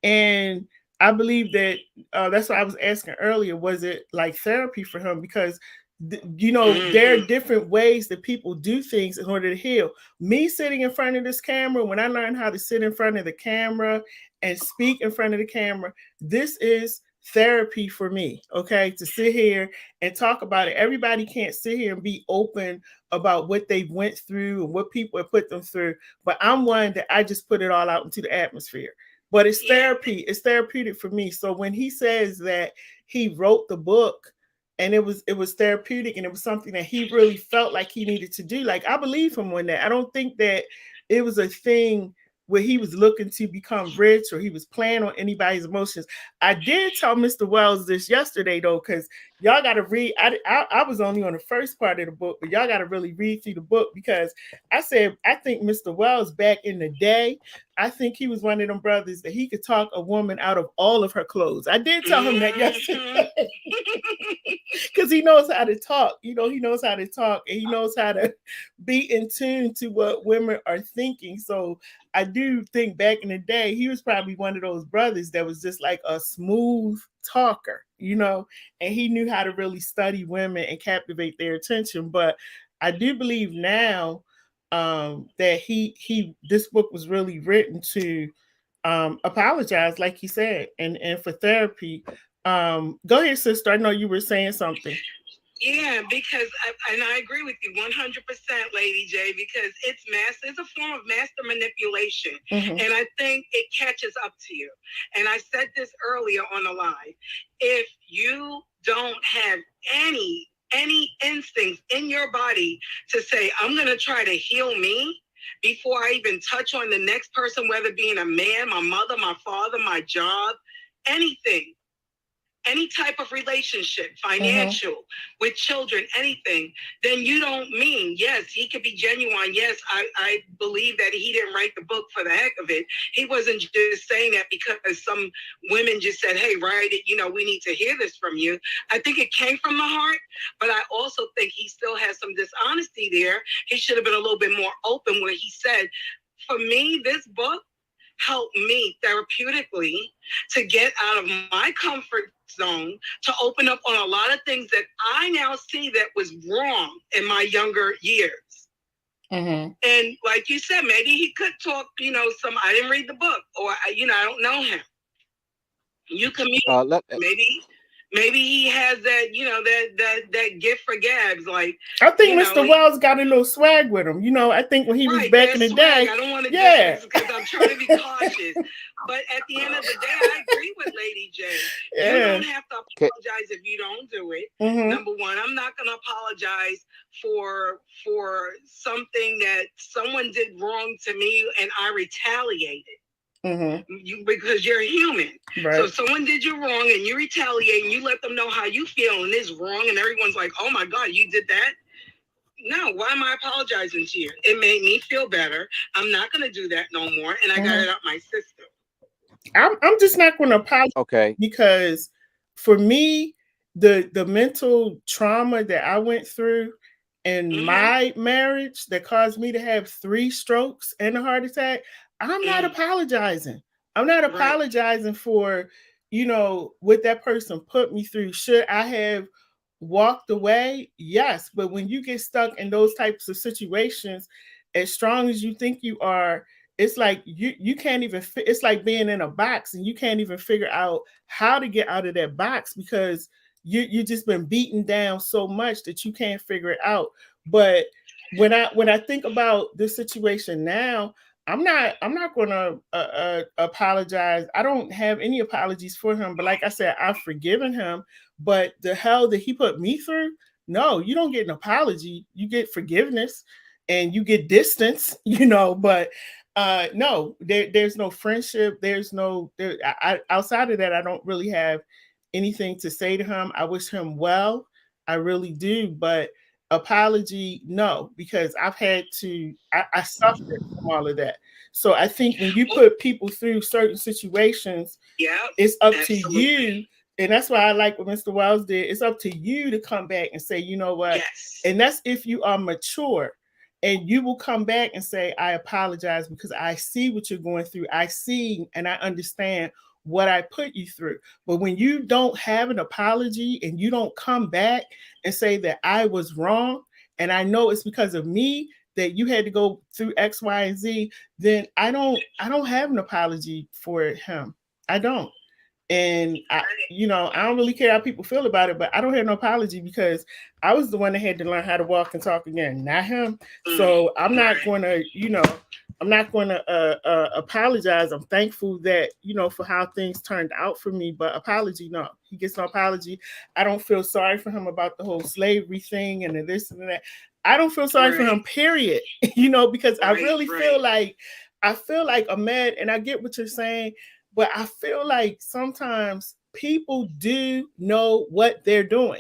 and I believe that that's what I was asking earlier. Was it like therapy for him? Because there are different ways that people do things in order to heal. Me sitting in front of this camera, when I learned how to sit in front of the camera and speak in front of the camera, this is therapy for me, okay, to sit here and talk about it. Everybody can't sit here and be open about what they went through and what people have put them through, but I'm one that I just put it all out into the atmosphere. But it's therapy. It's therapeutic for me. So when he says that he wrote the book and it was therapeutic and it was something that he really felt like he needed to do, like, I believe him on that. I don't think that it was a thing where he was looking to become rich or he was playing on anybody's emotions. I did tell Mr. Wells this yesterday, though, because y'all got to read. I was only on the first part of the book, but y'all got to really read through the book, because I said, I think Mr. Wells back in the day, I think he was one of them brothers that he could talk a woman out of all of her clothes. I did tell him that yesterday. Because he knows how to talk. He knows how to talk, and he knows how to be in tune to what women are thinking. So I do think back in the day, he was probably one of those brothers that was just like a smooth talker, and he knew how to really study women and captivate their attention. But I do believe now that this book was really written to apologize, like he said, and for therapy. Go ahead, sister. I know you were saying something. Yeah, because I agree with you 100%, Lady J, because it's a form of master manipulation. And I think it catches up to you. And I said this earlier on the live. If you don't have any instincts in your body to say, I'm going to try to heal me before I even touch on the next person, whether being a man, my mother, my father, my job, anything, any type of relationship, financial, with children, anything, then you don't mean, yes, he could be genuine. Yes, I believe that he didn't write the book for the heck of it. He wasn't just saying that because some women just said, hey, write it, we need to hear this from you. I think it came from the heart, but I also think he still has some dishonesty there. He should have been a little bit more open where he said, for me, this book helped me therapeutically to get out of my comfort zone, to open up on a lot of things that I now see that was wrong in my younger years. Mm-hmm. And like you said, maybe he could talk, I didn't read the book, or, I don't know him. You communicate. Maybe he has that, that gift for gabs. Like, I think Mr. Wells got a little swag with him. I think when he was back in the day. I don't want to do because I'm trying to be cautious. But at the end of the day, I agree with Lady J. Yeah. You don't have to apologize if you don't do it. Mm-hmm. Number one, I'm not going to apologize for something that someone did wrong to me and I retaliated. Mm-hmm. Because you're a human. Right. So if someone did you wrong and you retaliate and you let them know how you feel and it's wrong and everyone's like, oh my God, you did that? No, why am I apologizing to you? It made me feel better. I'm not going to do that no more. And I got it out my system. I'm just not going to apologize. Okay. Because for me, the mental trauma that I went through in my marriage that caused me to have 3 strokes and a heart attack, I'm not apologizing. I'm not apologizing for, what that person put me through. Should I have walked away? Yes. But when you get stuck in those types of situations, as strong as you think you are, it's like you can't even it's like being in a box and you can't even figure out how to get out of that box because you just been beaten down so much that you can't figure it out. But when I think about this situation now, I'm not going to apologize. I don't have any apologies for him. But like I said, I've forgiven him. But the hell that he put me through, no, you don't get an apology. You get forgiveness and you get distance, but no, there's no friendship. There's no, outside of that, I don't really have anything to say to him. I wish him well. I really do. But apology, no, because I've had to, I suffered from all of that. So I think when you put people through certain situations, it's up to you. And that's why I like what Mr. Wells did. It's up to you to come back and say, you know what? Yes. And that's if you are mature. And you will come back and say, I apologize because I see what you're going through. I see and I understand what I put you through. But when you don't have an apology and you don't come back and say that I was wrong, and I know it's because of me that you had to go through X, Y, and Z, then I don't have an apology for him. I don't. And I don't really care how people feel about it, but I don't have no apology because I was the one that had to learn how to walk and talk again, not him. So I'm not going to, I'm not going to apologize. I'm thankful that, for how things turned out for me, but apology, no. He gets no apology. I don't feel sorry for him about the whole slavery thing and the this and that. I don't feel sorry for him, period. Because I really feel like Ahmed, and I get what you're saying, but I feel like sometimes people do know what they're doing.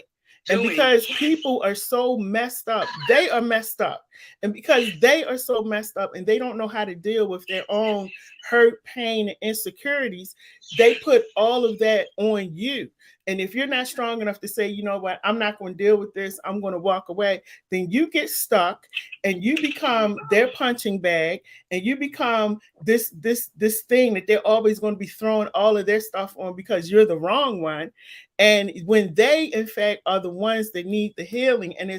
And because people are so messed up, they are messed up. And because they are so messed up and they don't know how to deal with their own hurt, pain, and insecurities, they put all of that on you. And if you're not strong enough to say, you know what, I'm not going to deal with this, I'm going to walk away, then you get stuck and you become their punching bag and you become this thing that they're always going to be throwing all of their stuff on because you're the wrong one. And when they, in fact, are the ones that need the healing, and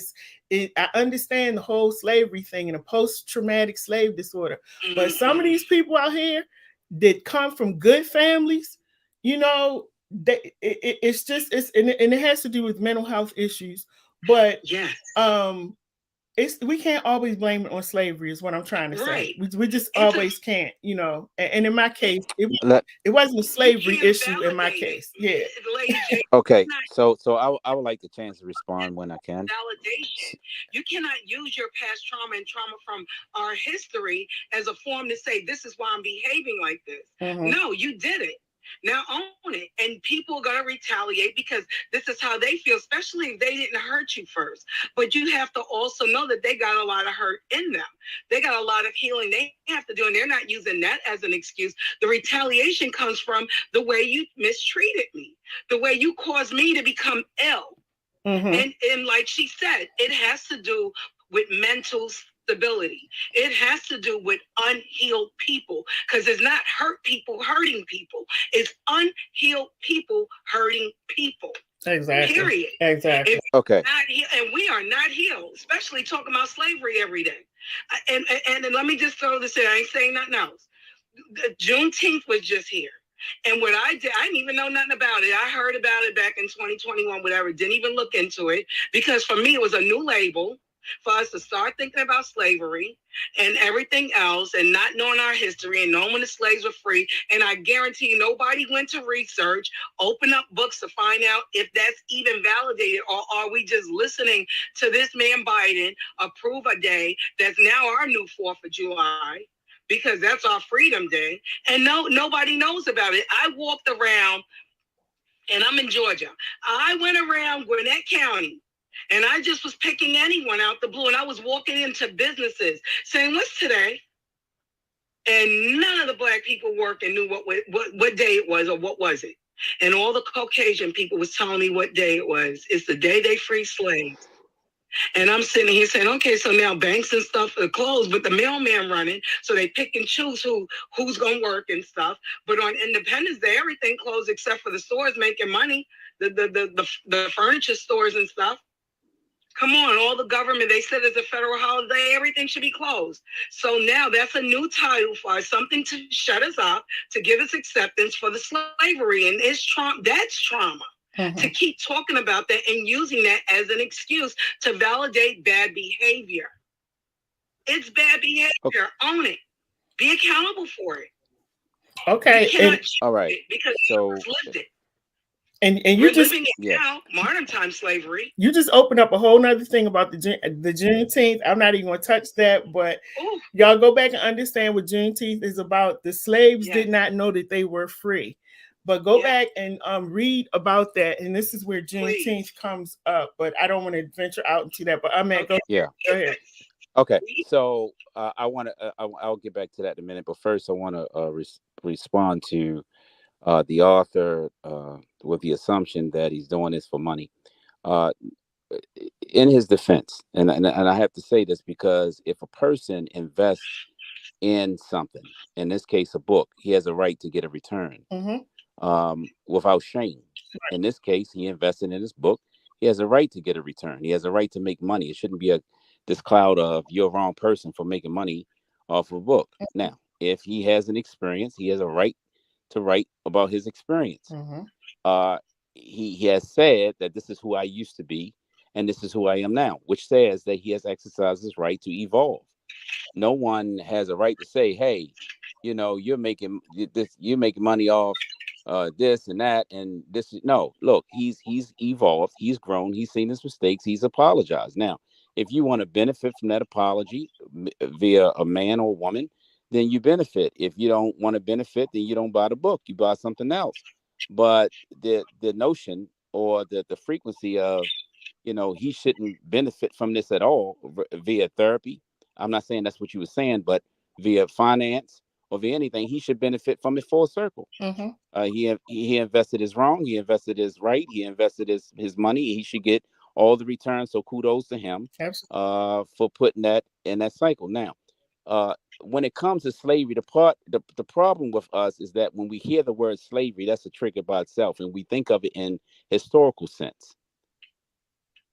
I understand the whole slavery thing and the post-traumatic slave disorder, but some of these people out here that come from good families, it's and it has to do with mental health issues. But we can't always blame it on slavery is what I'm trying to say. We just always can't, and in my case it wasn't a slavery issue in my case. Yeah. Okay, so I would like the chance to respond when I can. Validation. You cannot use your past trauma and trauma from our history as a form to say this is why I'm behaving like this. No, you did it. Now own it. And people are going to retaliate because this is how they feel, especially if they didn't hurt you first. But you have to also know that they got a lot of hurt in them. They got a lot of healing they have to do, and they're not using that as an excuse. The retaliation comes from the way you mistreated me, the way you caused me to become ill. And like she said, it has to do with mental stability. It has to do with unhealed people because it's not hurt people hurting people. It's unhealed people hurting people. Exactly. Period. Exactly. Okay. And we are not healed, especially talking about slavery every day. And let me just throw this in. I ain't saying nothing else. The Juneteenth was just here. And what I did, I didn't even know nothing about it. I heard about it back in 2021, whatever. Didn't even look into it because for me, it was a new label for us to start thinking about slavery and everything else and not knowing our history and knowing when the slaves were free. And I guarantee nobody went to research, open up books to find out if that's even validated, or are we just listening to this man Biden approve a day that's now our new 4th of July? Because that's our Freedom Day, and nobody knows about it. I walked around, and I'm in Georgia. I went around Gwinnett County, and I just was picking anyone out the blue, and I was walking into businesses saying, "What's today?" And none of the Black people working knew what day it was or what was it. And all the Caucasian people was telling me what day it was. It's the day they free slaves. And I'm sitting here saying, okay, so now banks and stuff are closed, but the mailman running, so they pick and choose who's gonna work and stuff. But on Independence Day, everything closed except for the stores making money, the furniture stores and stuff. Come on, all the government, they said it's a federal holiday, everything should be closed. So now that's a new title for us, something to shut us up, to give us acceptance for the slavery. And it's trauma, that's trauma. To keep talking about that and using that as an excuse to validate bad behavior. It's bad behavior. Okay. Own it. Be accountable for it. Okay. All right. Because so lived it. And we're you just living it now, modern time slavery. You just opened up a whole nother thing about the Juneteenth. I'm not even going to touch that, but y'all go back and understand what Juneteenth is about. The slaves did not know that they were free. But go back and read about that, and this is where Juneteenth comes up. But I don't want to venture out into that. But I'm at go ahead. Okay, so I want to. I'll get back to that in a minute. But first, I want to respond to the author with the assumption that he's doing this for money. In his defense, and I have to say this because if a person invests in something, in this case a book, he has a right to get a return without shame. In this case, he invested in his book. He has a right to get a return. He has a right to make money. It shouldn't be this cloud of you're a wrong person for making money off of a book. Now, if he has an experience, he has a right to write about his experience. He has said that this is who I used to be and this is who I am now, which says that he has exercised his right to evolve. No one has a right to say, hey, you're making money off this and that and this. No, look, he's evolved, he's grown, he's seen his mistakes, he's apologized. Now, if you want to benefit from that apology via a man or woman, then you benefit. If you don't want to benefit, then you don't buy the book, you buy something else. But the notion or the frequency of he shouldn't benefit from this at all via therapy. I'm not saying that's what you were saying, but via finance or via anything, he should benefit from it full circle. He invested his wrong, he invested his right, he invested his money. He should get all the returns. So kudos to him for putting that in that cycle. Now, when it comes to slavery, the problem with us is that when we hear the word slavery, that's a trigger by itself, and we think of it in historical sense.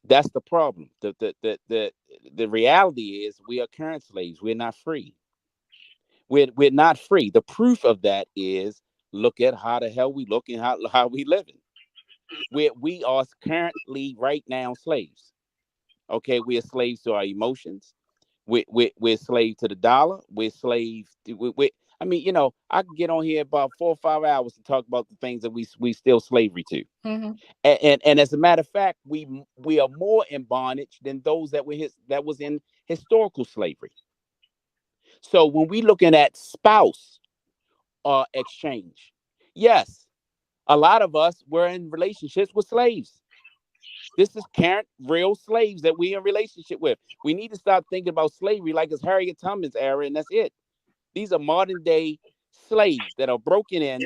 That's the problem. The reality is we are current slaves. We're not free. We're not free. The proof of that is look at how the hell we look and how we living. We are currently right now slaves. Okay, we are slaves to our emotions. We're slave to the dollar. We're slave. I mean, I can get on here about 4 or 5 hours to talk about the things that we still slavery to. And as a matter of fact, we are more in bondage than those that was in historical slavery. So when we looking at spouse exchange, yes, a lot of us were in relationships with slaves. This is current real slaves that we in relationship with. We need to stop thinking about slavery like it's Harriet Tubman's era, and that's it. These are modern day slaves that are broken in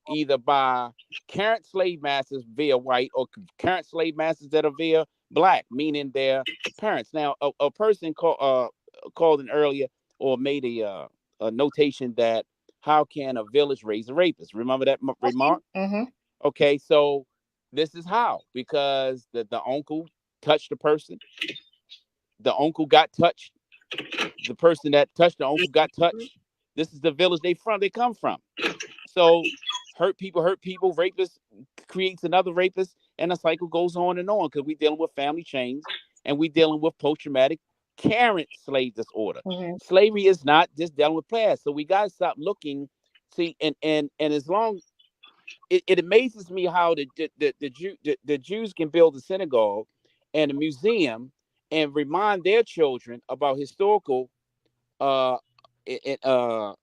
either by current slave masters via white or current slave masters that are via black, meaning their parents. Now, a person called in earlier or made a notation that how can a village raise a rapist? Remember that remark? Mm-hmm. Okay, so this is how, because the uncle touched the person, the uncle got touched, the person that touched the uncle got touched. This is the village they come from. So hurt people, rapist creates another rapist, and the cycle goes on and on because we're dealing with family chains and we're dealing with post-traumatic parent slave disorder. Mm-hmm. Slavery is not just dealing with past. So we gotta stop looking. See, and as long it amazes me how the Jews can build a synagogue and a museum and remind their children about historical uh,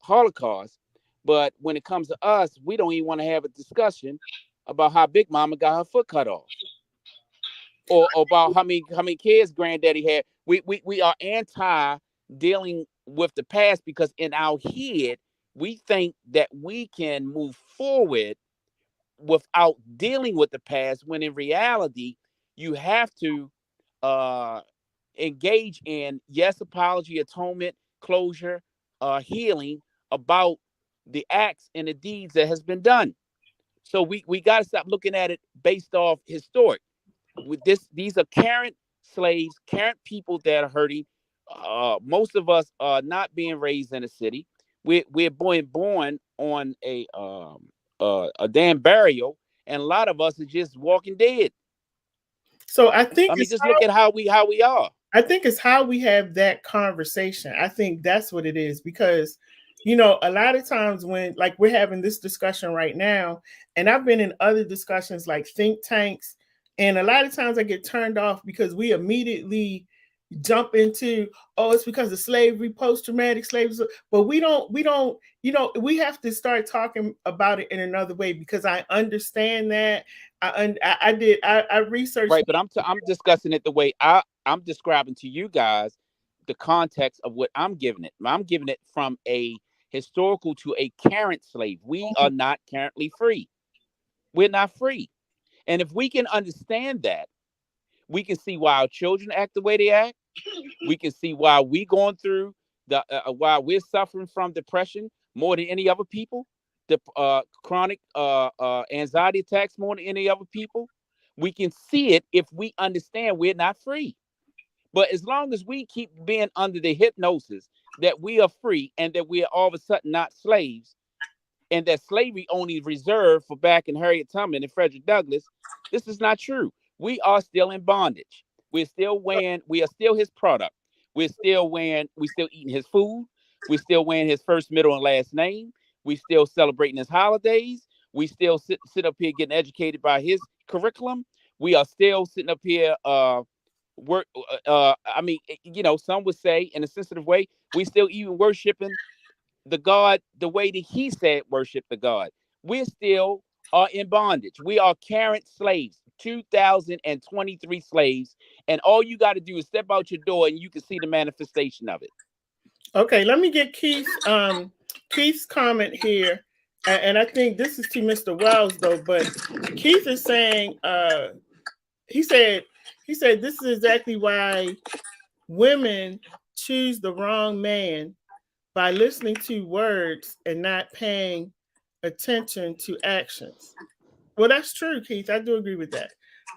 Holocaust. But when it comes to us, we don't even want to have a discussion about how Big Mama got her foot cut off, or about how many kids granddaddy had. We are anti dealing with the past because in our head we think that we can move forward without dealing with the past. When in reality, you have to uh, engage in, yes, apology, atonement, closure, healing about the acts and the deeds that has been done. So we got to stop looking at it based off historic. With this, these are current slaves, current people that are hurting. Most of us are not being raised in a city. We're born on a damn burial, and a lot of us are just walking dead. So I think I mean, it's just look at how we are. I think it's how we have that conversation. I think that's what it is because, a lot of times when like we're having this discussion right now, and I've been in other discussions like think tanks, and a lot of times I get turned off because we immediately jump into, oh, it's because of slavery, post-traumatic slavery, but we don't we have to start talking about it in another way because I understand that I researched. Right, but I'm discussing it the way I'm describing to you guys the context of what I'm giving it. I'm giving it from a historical to a current slave. We are not currently free. We're not free. And if we can understand that, we can see why our children act the way they act. We can see why we going through the why we're suffering from depression more than any other people, the chronic anxiety attacks more than any other people. We can see it if we understand we're not free. But as long as we keep being under the hypnosis that we are free and that we are all of a sudden not slaves, and that slavery only reserved for back in Harriet Tubman and Frederick Douglass, this is not true. We are still in bondage. We are still his product. We still eating his food. We still wearing his first, middle, and last name. We still celebrating his holidays. We still sit up here getting educated by his curriculum. We are still sitting up here work I mean, some would say in a sensitive way, we still even worshiping the God the way that he said worship the God. We still are in bondage. We are current slaves, 2023 slaves. And all you got to do is step out your door and you can see the manifestation of it. Okay, let me get Keith's comment here. And I think this is to Mr. Wells though, but Keith is saying he said this is exactly why women choose the wrong man by listening to words and not paying attention to actions. Well, that's true, Keith. I do agree with that.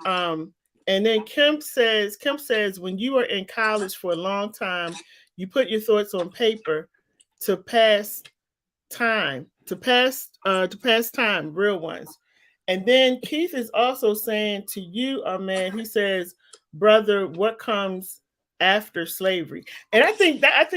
And then Kim says, when you are in college for a long time, you put your thoughts on paper to pass time, to pass time, real ones. And then Keith is also saying to you, man, he says, brother, what comes after slavery? And I think that's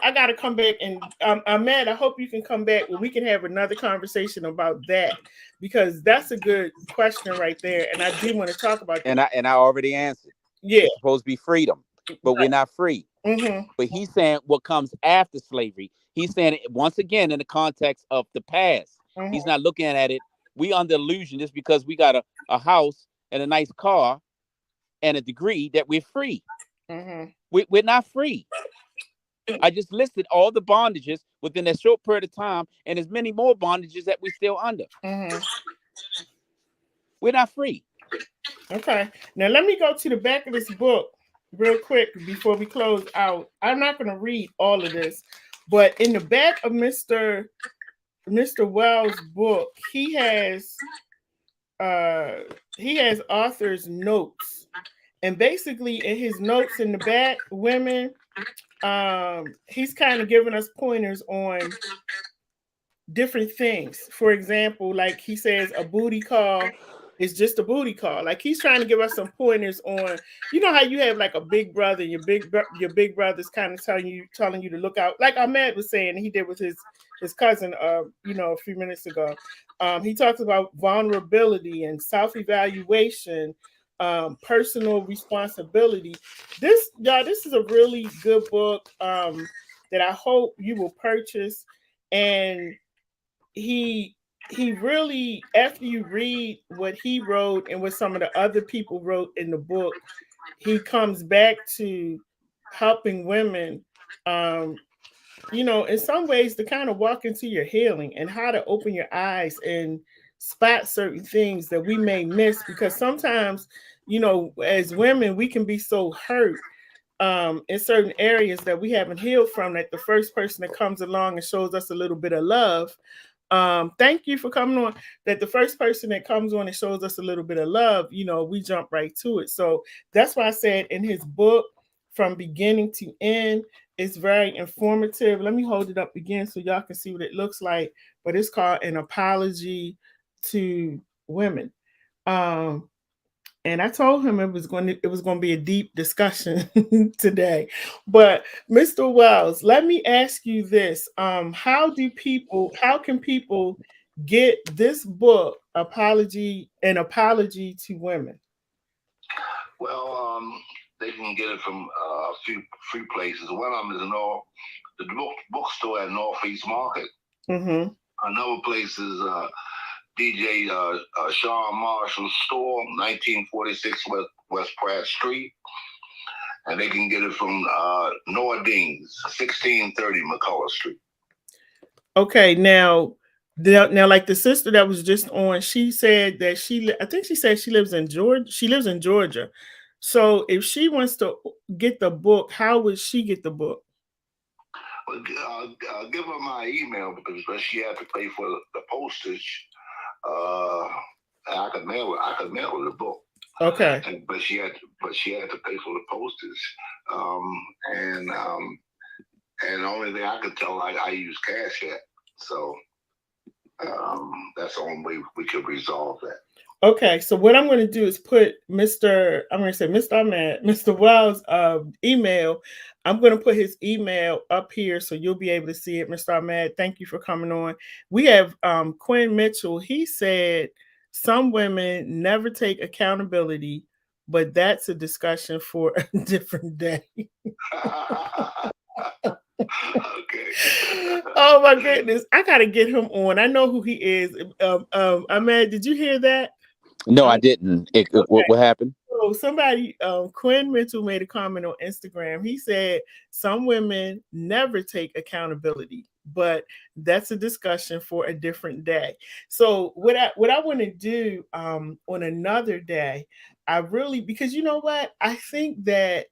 I got to come back and Ahmed, I hope you can come back where we can have another conversation about that because that's a good question right there. And I do want to talk about that. And I already answered. Yeah, It's supposed to be freedom, but we're not free. mm-hmm. But he's saying what comes after slavery. He's saying it once again in the context of the past. Mm-hmm. He's not looking at it. We under illusion just because we got a house and a nice car and a degree that we're free. Mm-hmm. We're not free. I just listed all the bondages within that short period of time, and there's many more bondages that we're still under. Mm-hmm. We're not free. Okay. Now let me go to the back of this book real quick before we close out. I'm not going to read all of this, but in the back of Mr. Wells' book, he has author's notes, and basically in his notes in the back, women, he's kind of giving us pointers on different things. For example, like he says, a booty call is just a booty call. Like he's trying to give us some pointers on, you know how you have like a big brother, and your big brother's kind of telling you to look out. Like Ahmed was saying, he did with his cousin, a few minutes ago. He talks about vulnerability and self evaluation, personal responsibility. This is a really good book that I hope you will purchase. And he really, after you read what he wrote and what some of the other people wrote in the book, he comes back to helping women, in some ways to kind of walk into your healing and how to open your eyes and spot certain things that we may miss, because sometimes, as women, we can be so hurt in certain areas that we haven't healed from, that the first person that comes along and shows us a little bit of love, thank you for coming on, that the first person that comes on and shows us a little bit of love, we jump right to it. So that's why I said in his book, from beginning to end, it's very informative. Let me hold it up again so y'all can see what it looks like. But it's called An Apology to Women. And I told him it was going to be a deep discussion today. But Mr. Wells, let me ask you this: how can people get this book, An Apology to Women? Well, they can get it from a few free places. One of them is the bookstore at Northeast Market. Mm-hmm. Another place is DJ Sean Marshall's store, 1946 West Pratt Street. And they can get it from Nordines, 1630 McCullough Street. Okay, now, like the sister that was just on, she said that I think she said she lives in Georgia. She lives in Georgia. So if she wants to get the book, how would she get the book? Well, give her my email, because she had to pay for the postage. I could mail her the book. Okay. But she had to pay for the postage. And the only thing I could tell her, I use Cash App. So that's the only way we could resolve that. Okay, so what I'm going to do is put Mr. Ahmed, Mr. Wells' email. I'm going to put his email up here so you'll be able to see it. Mr. Ahmed, thank you for coming on. We have Quinn Mitchell. He said some women never take accountability, but that's a discussion for a different day. Okay. Oh my goodness, I gotta get him on. I know who he is. Ahmed, did you hear that? No, I didn't. Okay. What happened? So somebody, Quinn Mitchell, made a comment on Instagram. He said some women never take accountability, but that's a discussion for a different day. So what I want to do on another day, because you know what, I think that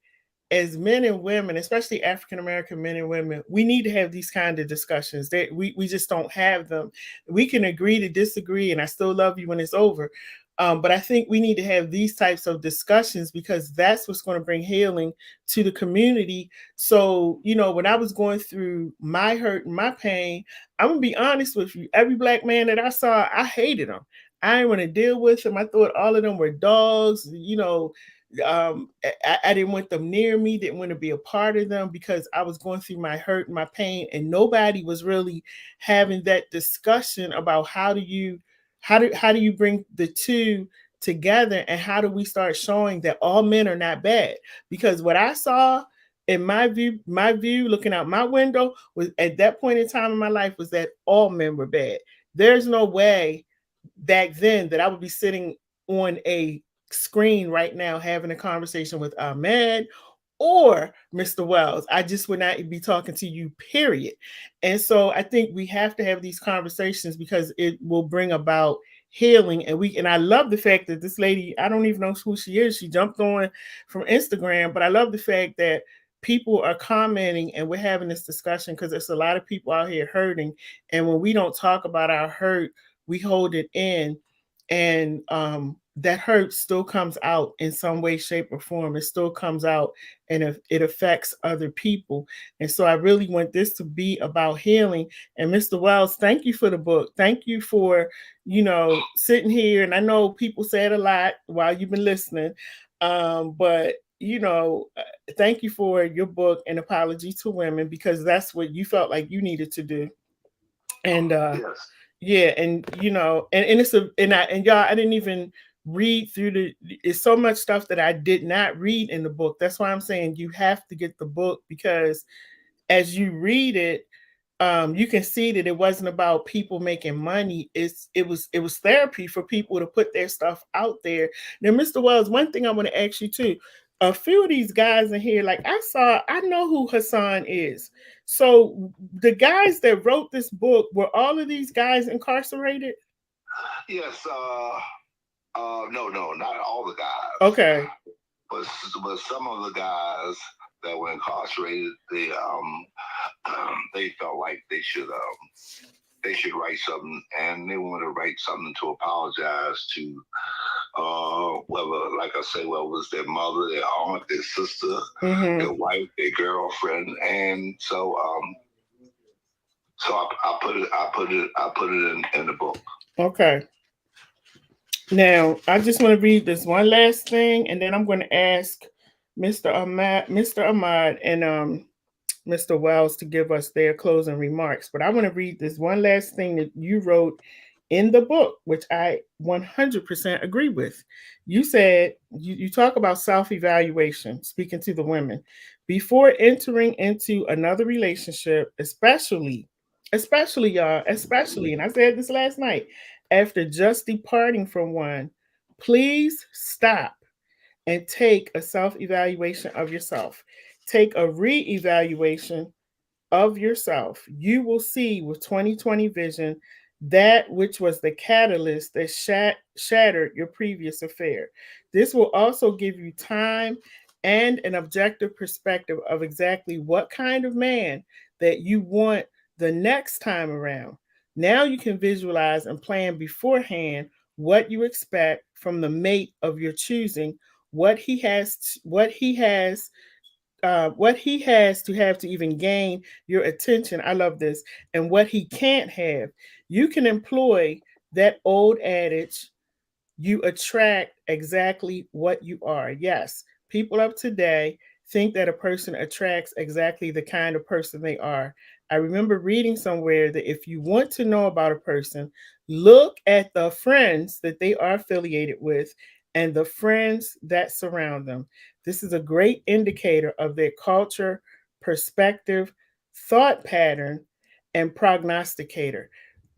as men and women, especially African American men and women, we need to have these kind of discussions. That we just don't have them. We can agree to disagree, and I still love you when it's over. But I think we need to have these types of discussions, because that's what's going to bring healing to the community. So, when I was going through my hurt and my pain, I'm going to be honest with you. Every black man that I saw, I hated them. I didn't want to deal with them. I thought all of them were dogs. I didn't want them near me, didn't want to be a part of them, because I was going through my hurt and my pain, and nobody was really having that discussion about how do you bring the two together, and how do we start showing that all men are not bad? Because what I saw in my view looking out my window was, at that point in time in my life, was that all men were bad. There's no way back then that I would be sitting on a screen right now having a conversation with Ahmed or Mr. Wells. I just would not be talking to you, period. And so I think we have to have these conversations, because it will bring about healing. And I love the fact that this lady, I don't even know who she is. She jumped on from Instagram, but I love the fact that people are commenting and we're having this discussion because there's a lot of people out here hurting. And when we don't talk about our hurt, we hold it in. And that hurt still comes out in some way, shape, or form. It still comes out and it affects other people. And so I really want this to be about healing. And Mr. Wells, thank you for the book. Thank you for, sitting here. And I know people said a lot while you've been listening. But thank you for your book, An Apology to Women, because that's what you felt like you needed to do. And Yes. yeah, and and it's and y'all, I didn't even read through it's so much stuff that I did not read in the book. That's why I'm saying you have to get the book, because as you read it, you can see that it wasn't about people making money. It was therapy for people to put their stuff out there. Now, Mr. Wells, one thing I want to ask you too. A few of these guys in here, like I know who Hassan is. So the guys that wrote this book, were all of these guys incarcerated? Yes. No, not all the guys. Okay. But some of the guys that were incarcerated, they felt like they should write something, and they wanted to write something to apologize to whether, like I say, whether it was their mother, their aunt, their sister, their wife, their girlfriend, and so I put it in the book. Okay. Now, I just want to read this one last thing, and then I'm going to ask Mr. Ahmad, and Mr. Wells to give us their closing remarks. But I want to read this one last thing that you wrote in the book, which I 100% agree with. You said, you talk about self evaluation, speaking to the women, before entering into another relationship, especially, y'all, especially, and I said this last night, after just departing from one, please stop and take a self evaluation of yourself. Take a re evaluation of yourself. You will see with 2020 vision that which was the catalyst that shattered your previous affair. This will also give you time and an objective perspective of exactly what kind of man that you want the next time around. Now you can visualize and plan beforehand what you expect from the mate of your choosing, what he has to have to even gain your attention. I love this. And what he can't have. You can employ that old adage, you attract exactly what you are. Yes, people of today think that a person attracts exactly the kind of person they are. I remember reading somewhere that if you want to know about a person, look at the friends that they are affiliated with and the friends that surround them. This is a great indicator of their culture, perspective, thought pattern, and prognosticator.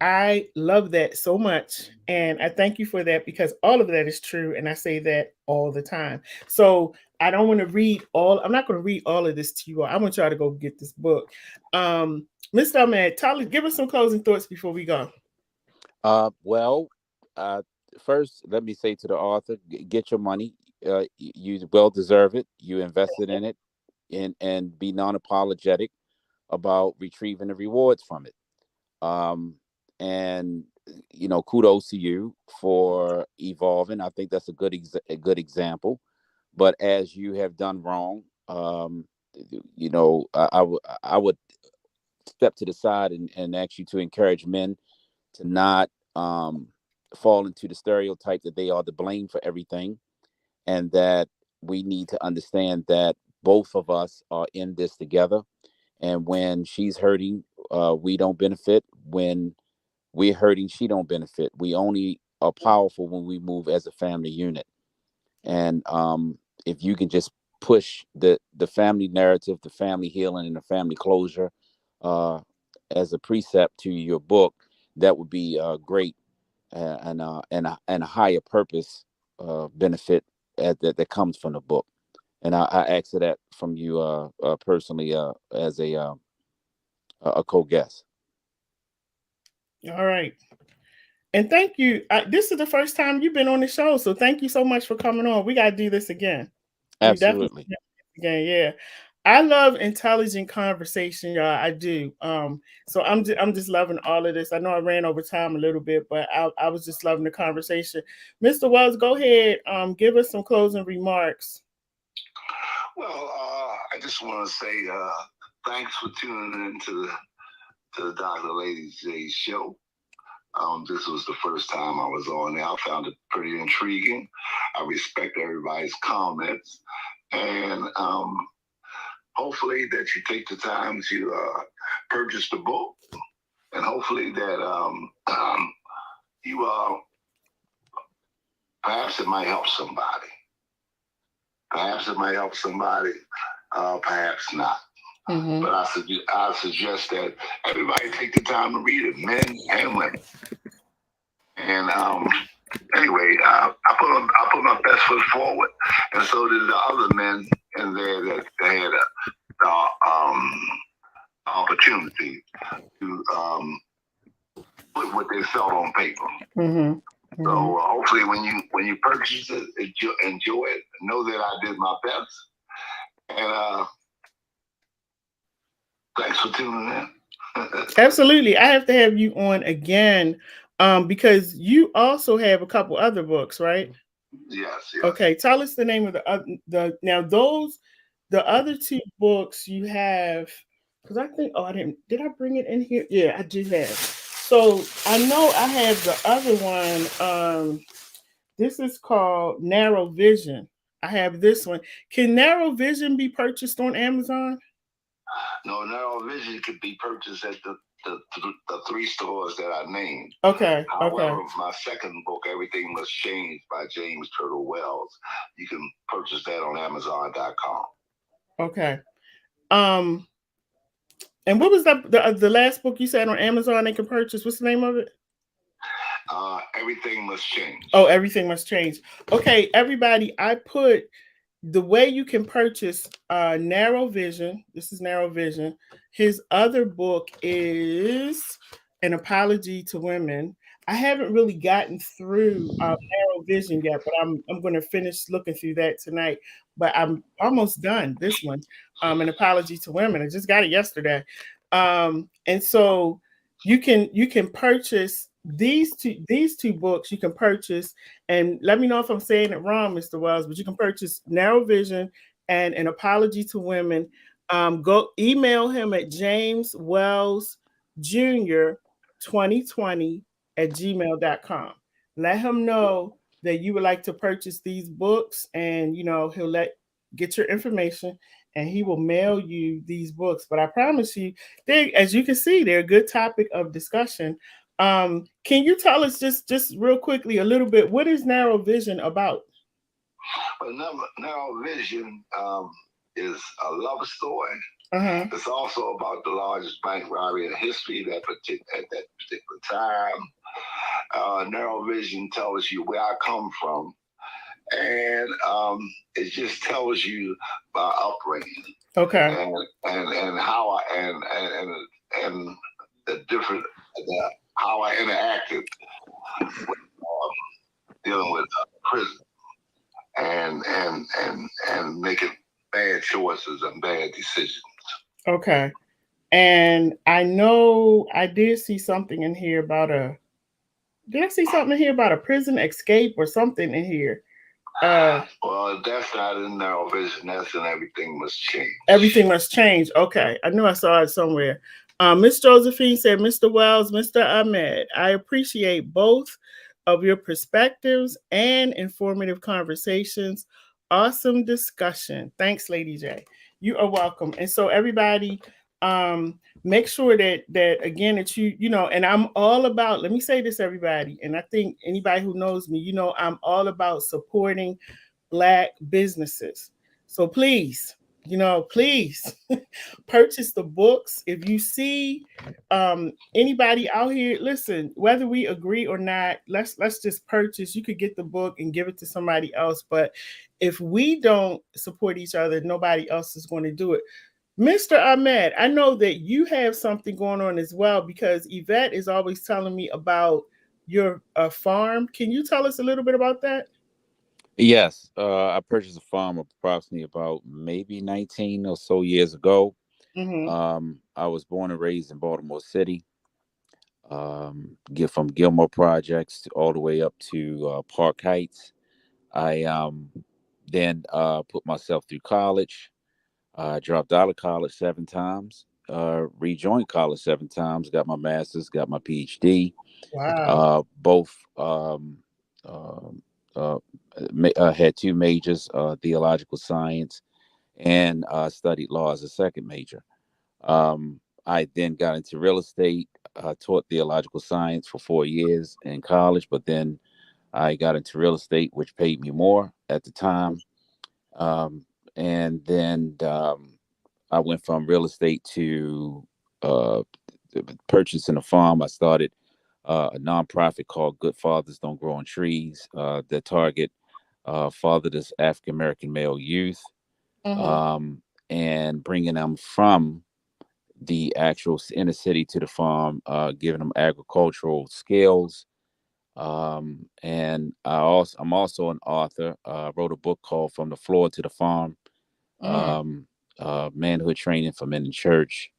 I love that so much. And I thank you for that, because all of that is true. And I say that all the time. So I don't want to I'm not going to read all of this to you all. I want y'all to go get this book. Mr. Ahmed, Tyler, give us some closing thoughts before we go. Well, first, let me say to the author, get your money. You well deserve it. You invested in it, and be non-apologetic about retrieving the rewards from it. Um, and kudos to you for evolving. I think that's a good example. But as you have done wrong, I would step to the side and ask you to encourage men to not fall into the stereotype that they are to blame for everything, and that we need to understand that both of us are in this together. And when she's hurting, we don't benefit. When we're hurting, she don't benefit. We only are powerful when we move as a family unit. And if you can just push the family narrative, the family healing, and the family closure uh, as a precept to your book, that would be great, and a higher purpose benefit that comes from the book. And I ask that from you personally, as a co-guest. All right. And thank you. This is the first time you've been on the show, so thank you so much for coming on. We got to do this again. We definitely Absolutely. got to do this again. Yeah, I love intelligent conversation, y'all. I do. So I'm just loving all of this. I know I ran over time a little bit, but I was just loving the conversation. Mr. Wells, go ahead. Give us some closing remarks. Well, I just want to say thanks for tuning in to the Dr. Lady J show. This was the first time I was on there. I found it pretty intriguing. I respect everybody's comments, and hopefully that you take the time to purchase the book, and hopefully that you perhaps it might help somebody. Perhaps it might help somebody. Perhaps not. Mm-hmm. But I suggest that everybody take the time to read it, men and women. And anyway, I put my best foot forward, and so did the other men in there that had opportunity to put what they felt on paper. Mm-hmm. So hopefully, when you purchase it, enjoy it. Know that I did my best, and thanks for tuning in. Absolutely. I have to have you on again because you also have a couple other books, right? Yes. Okay, tell us the name of the now those the other two books you have because I think I did I bring it in here? Yeah, I do have. So I know I have the other one. This is called Narrow Vision. I have this one. Can Narrow Vision be purchased on Amazon? No, Narrow Vision could be purchased at the 3 stores that I named. Okay. However, my second book, Everything Must Change by James Turtle Wells, you can purchase that on Amazon.com. Okay. And what was the last book you said on Amazon they can purchase? What's the name of it? Everything Must Change. Oh, Everything Must Change. Okay, everybody, I put the way you can purchase Narrow Vision. This is Narrow Vision. His other book is An Apology to Women. I haven't really gotten through Narrow Vision yet, but I'm going to finish looking through that tonight. But I'm almost done this one, An Apology to Women. I just got it yesterday, and so you can purchase these two books. You can purchase, and let me know if I'm saying it wrong, Mr. Wells, but you can purchase Narrow Vision and An Apology to Women. Go email him at James Wells Jr. 2020 at gmail.com. Let him know that you would like to purchase these books, and he'll get your information and he will mail you these books. But I promise you, as you can see, they're a good topic of discussion. Can you tell us just real quickly a little bit, what is Narrow Vision about? Well, Narrow Vision is a love story. Uh-huh. It's also about the largest bank robbery in history at that particular time. Narrow Vision tells you where I come from, and it just tells you my upbringing. Okay. And how I and the different how I interacted with dealing with prison and making bad choices and bad decisions. Okay. And I know I did see something in here about a prison escape or something in here? Well, that's not in Narrow Vision. That's in Everything Must Change. Everything Must Change. Okay. I knew I saw it somewhere. Miss Josephine said, Mr. Wells, Mr. Ahmed, I appreciate both of your perspectives and informative conversations. Awesome discussion. Thanks, Lady J. You are welcome. And so everybody, make sure that again that and I'm all about, let me say this, everybody, and I think anybody who knows me, I'm all about supporting Black businesses. So please, please purchase the books. If you see anybody out here, listen, whether we agree or not, let's just purchase. You could get the book and give it to somebody else, but if we don't support each other, nobody else is going to do it. Mr. Ahmed, I know that you have something going on as well, because Yvette is always telling me about your farm. Can you tell us a little bit about that? Yes, I purchased a farm approximately about maybe 19 or so years ago. Mm-hmm. I was born and raised in Baltimore City. Get from Gilmore Projects all the way up to Park Heights. I then put myself through college. I dropped out of college 7 times. Rejoined college 7 times. Got my master's. Got my PhD. Wow. Both um, uh, had two majors: theological science and studied law as a second major. I then got into real estate. Taught theological science for 4 years in college, but then I got into real estate, which paid me more at the time. Um, and then I went from real estate to uh, purchasing a farm. I started a nonprofit called Good Fathers Don't Grow on Trees that target fatherless African American male youth, Mm-hmm. um, and bringing them from the actual inner city to the farm, giving them agricultural skills. And I'm also an author. Wrote a book called From the Floor to the Farm, Mm. um, manhood training for men in church.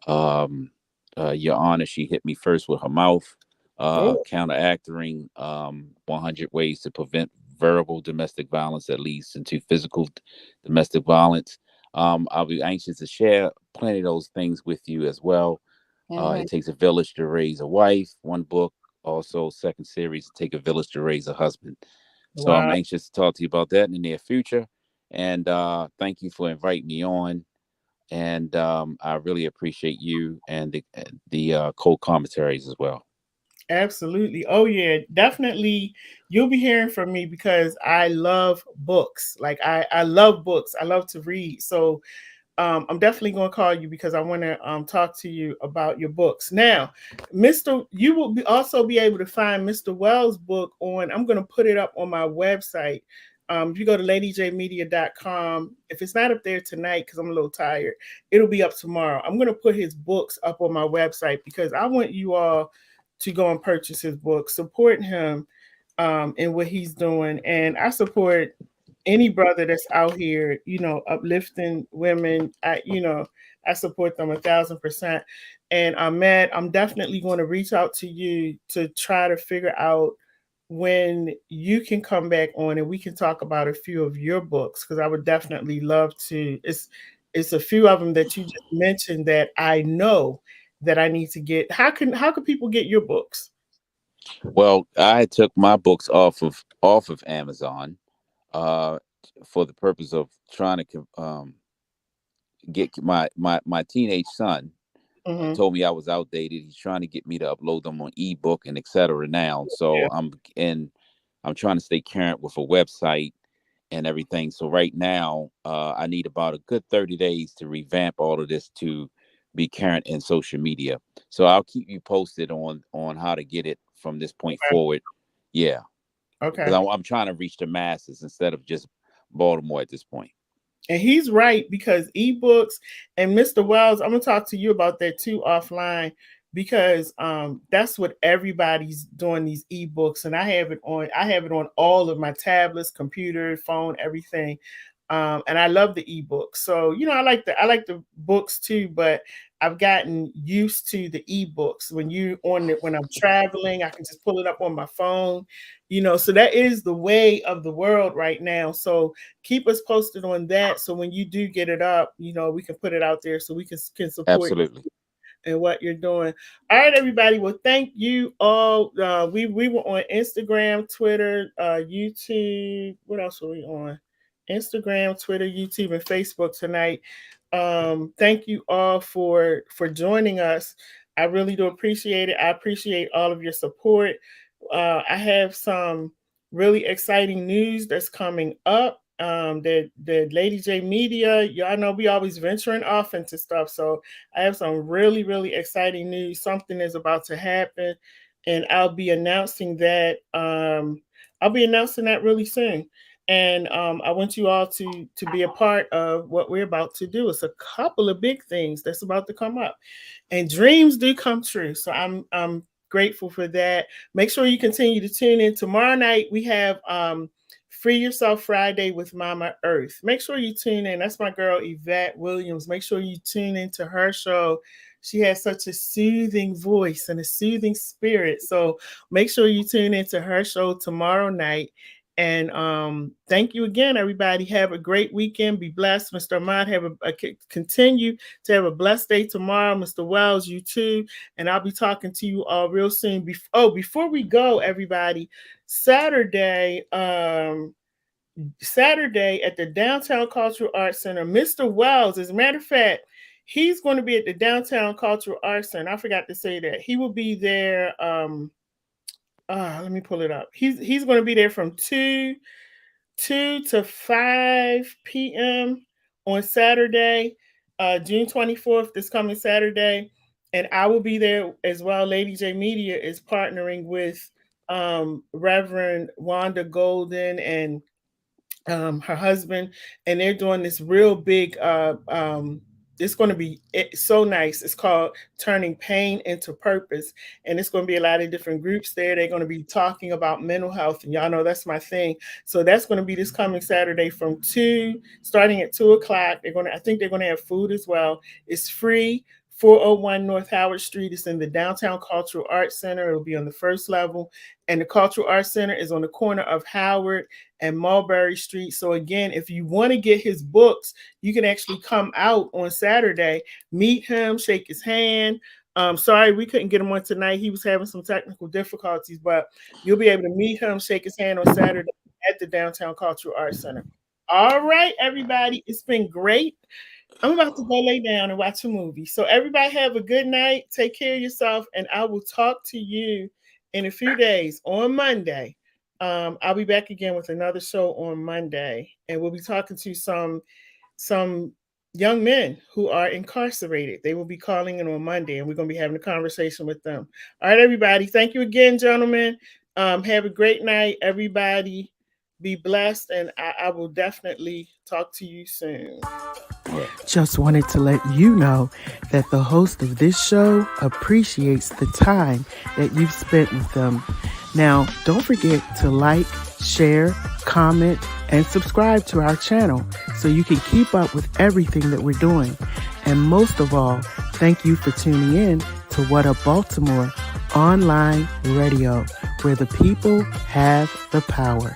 Um, Your Honor, she hit me first with her mouth, Oh. counteracting 100 ways to prevent verbal domestic violence that leads into physical domestic violence. I'll be anxious to share plenty of those things with you as well. Mm-hmm. It takes a village to raise a wife. One book, also second series, Take a Village to Raise a Husband. So I'm Wow. anxious to talk to you about that in the near future. And thank you for inviting me on. And I really appreciate you and the co-commentaries as well. Absolutely. Oh yeah, definitely. You'll be hearing from me because I love books. Like I love books. I love to read. So I'm definitely going to call you because I want to talk to you about your books. Now, you will also be able to find Mr. Wells' book on. I'm going to put it up on my website. If you go to ladyjmedia.com, if it's not up there tonight because I'm a little tired, it'll be up tomorrow. I'm going to put his books up on my website because I want you all to go and purchase his book, support him in what he's doing, and I support any brother that's out here, uplifting women. I support them 1,000%. And Ahmed, I'm definitely going to reach out to you to try to figure out when you can come back on and we can talk about a few of your books because I would definitely love to. It's a few of them that you just mentioned that I know that I need to get. How can people get your books? Well, I took my books off of Amazon uh, for the purpose of trying to get my teenage son. Mm-hmm. Told me I was outdated. He's trying to get me to upload them on ebook and etc. Now, Yeah. so I'm trying to stay current with a website and everything. So right now, I need about a good 30 days to revamp all of this to be current in social media. So I'll keep you posted on how to get it from this point Okay. forward. Yeah, because Okay. I'm trying to reach the masses instead of just Baltimore at this point. And he's right because ebooks and Mr. Wells, I'm gonna talk to you about that too offline because that's what everybody's doing these ebooks and I have it on all of my tablets, computer, phone, everything. And I love the ebook. So, I like the books too, but I've gotten used to the ebooks. When I'm traveling, I can just pull it up on my phone, so that is the way of the world right now. So keep us posted on that. So when you do get it up, we can put it out there so we can support Absolutely. and what you're doing. All right, everybody. Well, thank you all. We were on Instagram, Twitter, YouTube. What else were we on? Instagram, Twitter, YouTube, and Facebook tonight. Thank you all for joining us. I really do appreciate it. I appreciate all of your support. I have some really exciting news that's coming up. The Lady J Media, y'all know we always venturing off into stuff. So I have some really, really exciting news. Something is about to happen, and I'll be announcing that. I'll be announcing that really soon. And I want you all to be a part of what we're about to do. It's a couple of big things that's about to come up, and dreams do come true. So I'm grateful for that. Make sure you continue to tune in. Tomorrow night, we have Free Yourself Friday with Mama Earth. Make sure you tune in. That's my girl, Yvette Williams. Make sure you tune into her show. She has such a soothing voice and a soothing spirit. So make sure you tune into her show tomorrow night. And thank you again, everybody. Have a great weekend. Be blessed. Mr. Ahmad, continue to have a blessed day tomorrow. Mr. Wells, you too. And I'll be talking to you all real soon. Before we go, everybody, Saturday at the Downtown Cultural Arts Center, Mr. Wells, as a matter of fact, he's going to be at the Downtown Cultural Arts Center. I forgot to say that. He will be there. Let me pull it up. He's going to be there from 2 to 5 p.m. on Saturday, June 24th, this coming Saturday. And I will be there as well. LadyJMedia is partnering with Reverend Wanda Golden and her husband, and they're doing this real big it's going to be so nice. It's called Turning Pain into Purpose. And it's going to be a lot of different groups there. They're going to be talking about mental health. And y'all know that's my thing. So that's going to be this coming Saturday from starting at 2 o'clock. I think they're going to have food as well. It's free. 401 North Howard Street. It's in the Downtown Cultural Arts Center. It'll be on the first level. And the Cultural Arts Center is on the corner of Howard and Mulberry Street. So again, if you want to get his books, you can actually come out on Saturday, meet him, shake his hand. Sorry, we couldn't get him on tonight. He was having some technical difficulties, but you'll be able to meet him, shake his hand on Saturday at the Downtown Cultural Arts Center. All right, everybody. It's been great. I'm about to go lay down and watch a movie. So everybody have a good night. Take care of yourself. And I will talk to you in a few days on Monday. I'll be back again with another show on Monday. And we'll be talking to some young men who are incarcerated. They will be calling in on Monday, and we're going to be having a conversation with them. All right, everybody. Thank you again, gentlemen. Have a great night, everybody. Be blessed, and I will definitely talk to you soon. Just wanted to let you know that the host of this show appreciates the time that you've spent with them. Now, don't forget to like, share, comment, and subscribe to our channel so you can keep up with everything that we're doing. And most of all, thank you for tuning in to What Up Baltimore online radio, where the people have the power.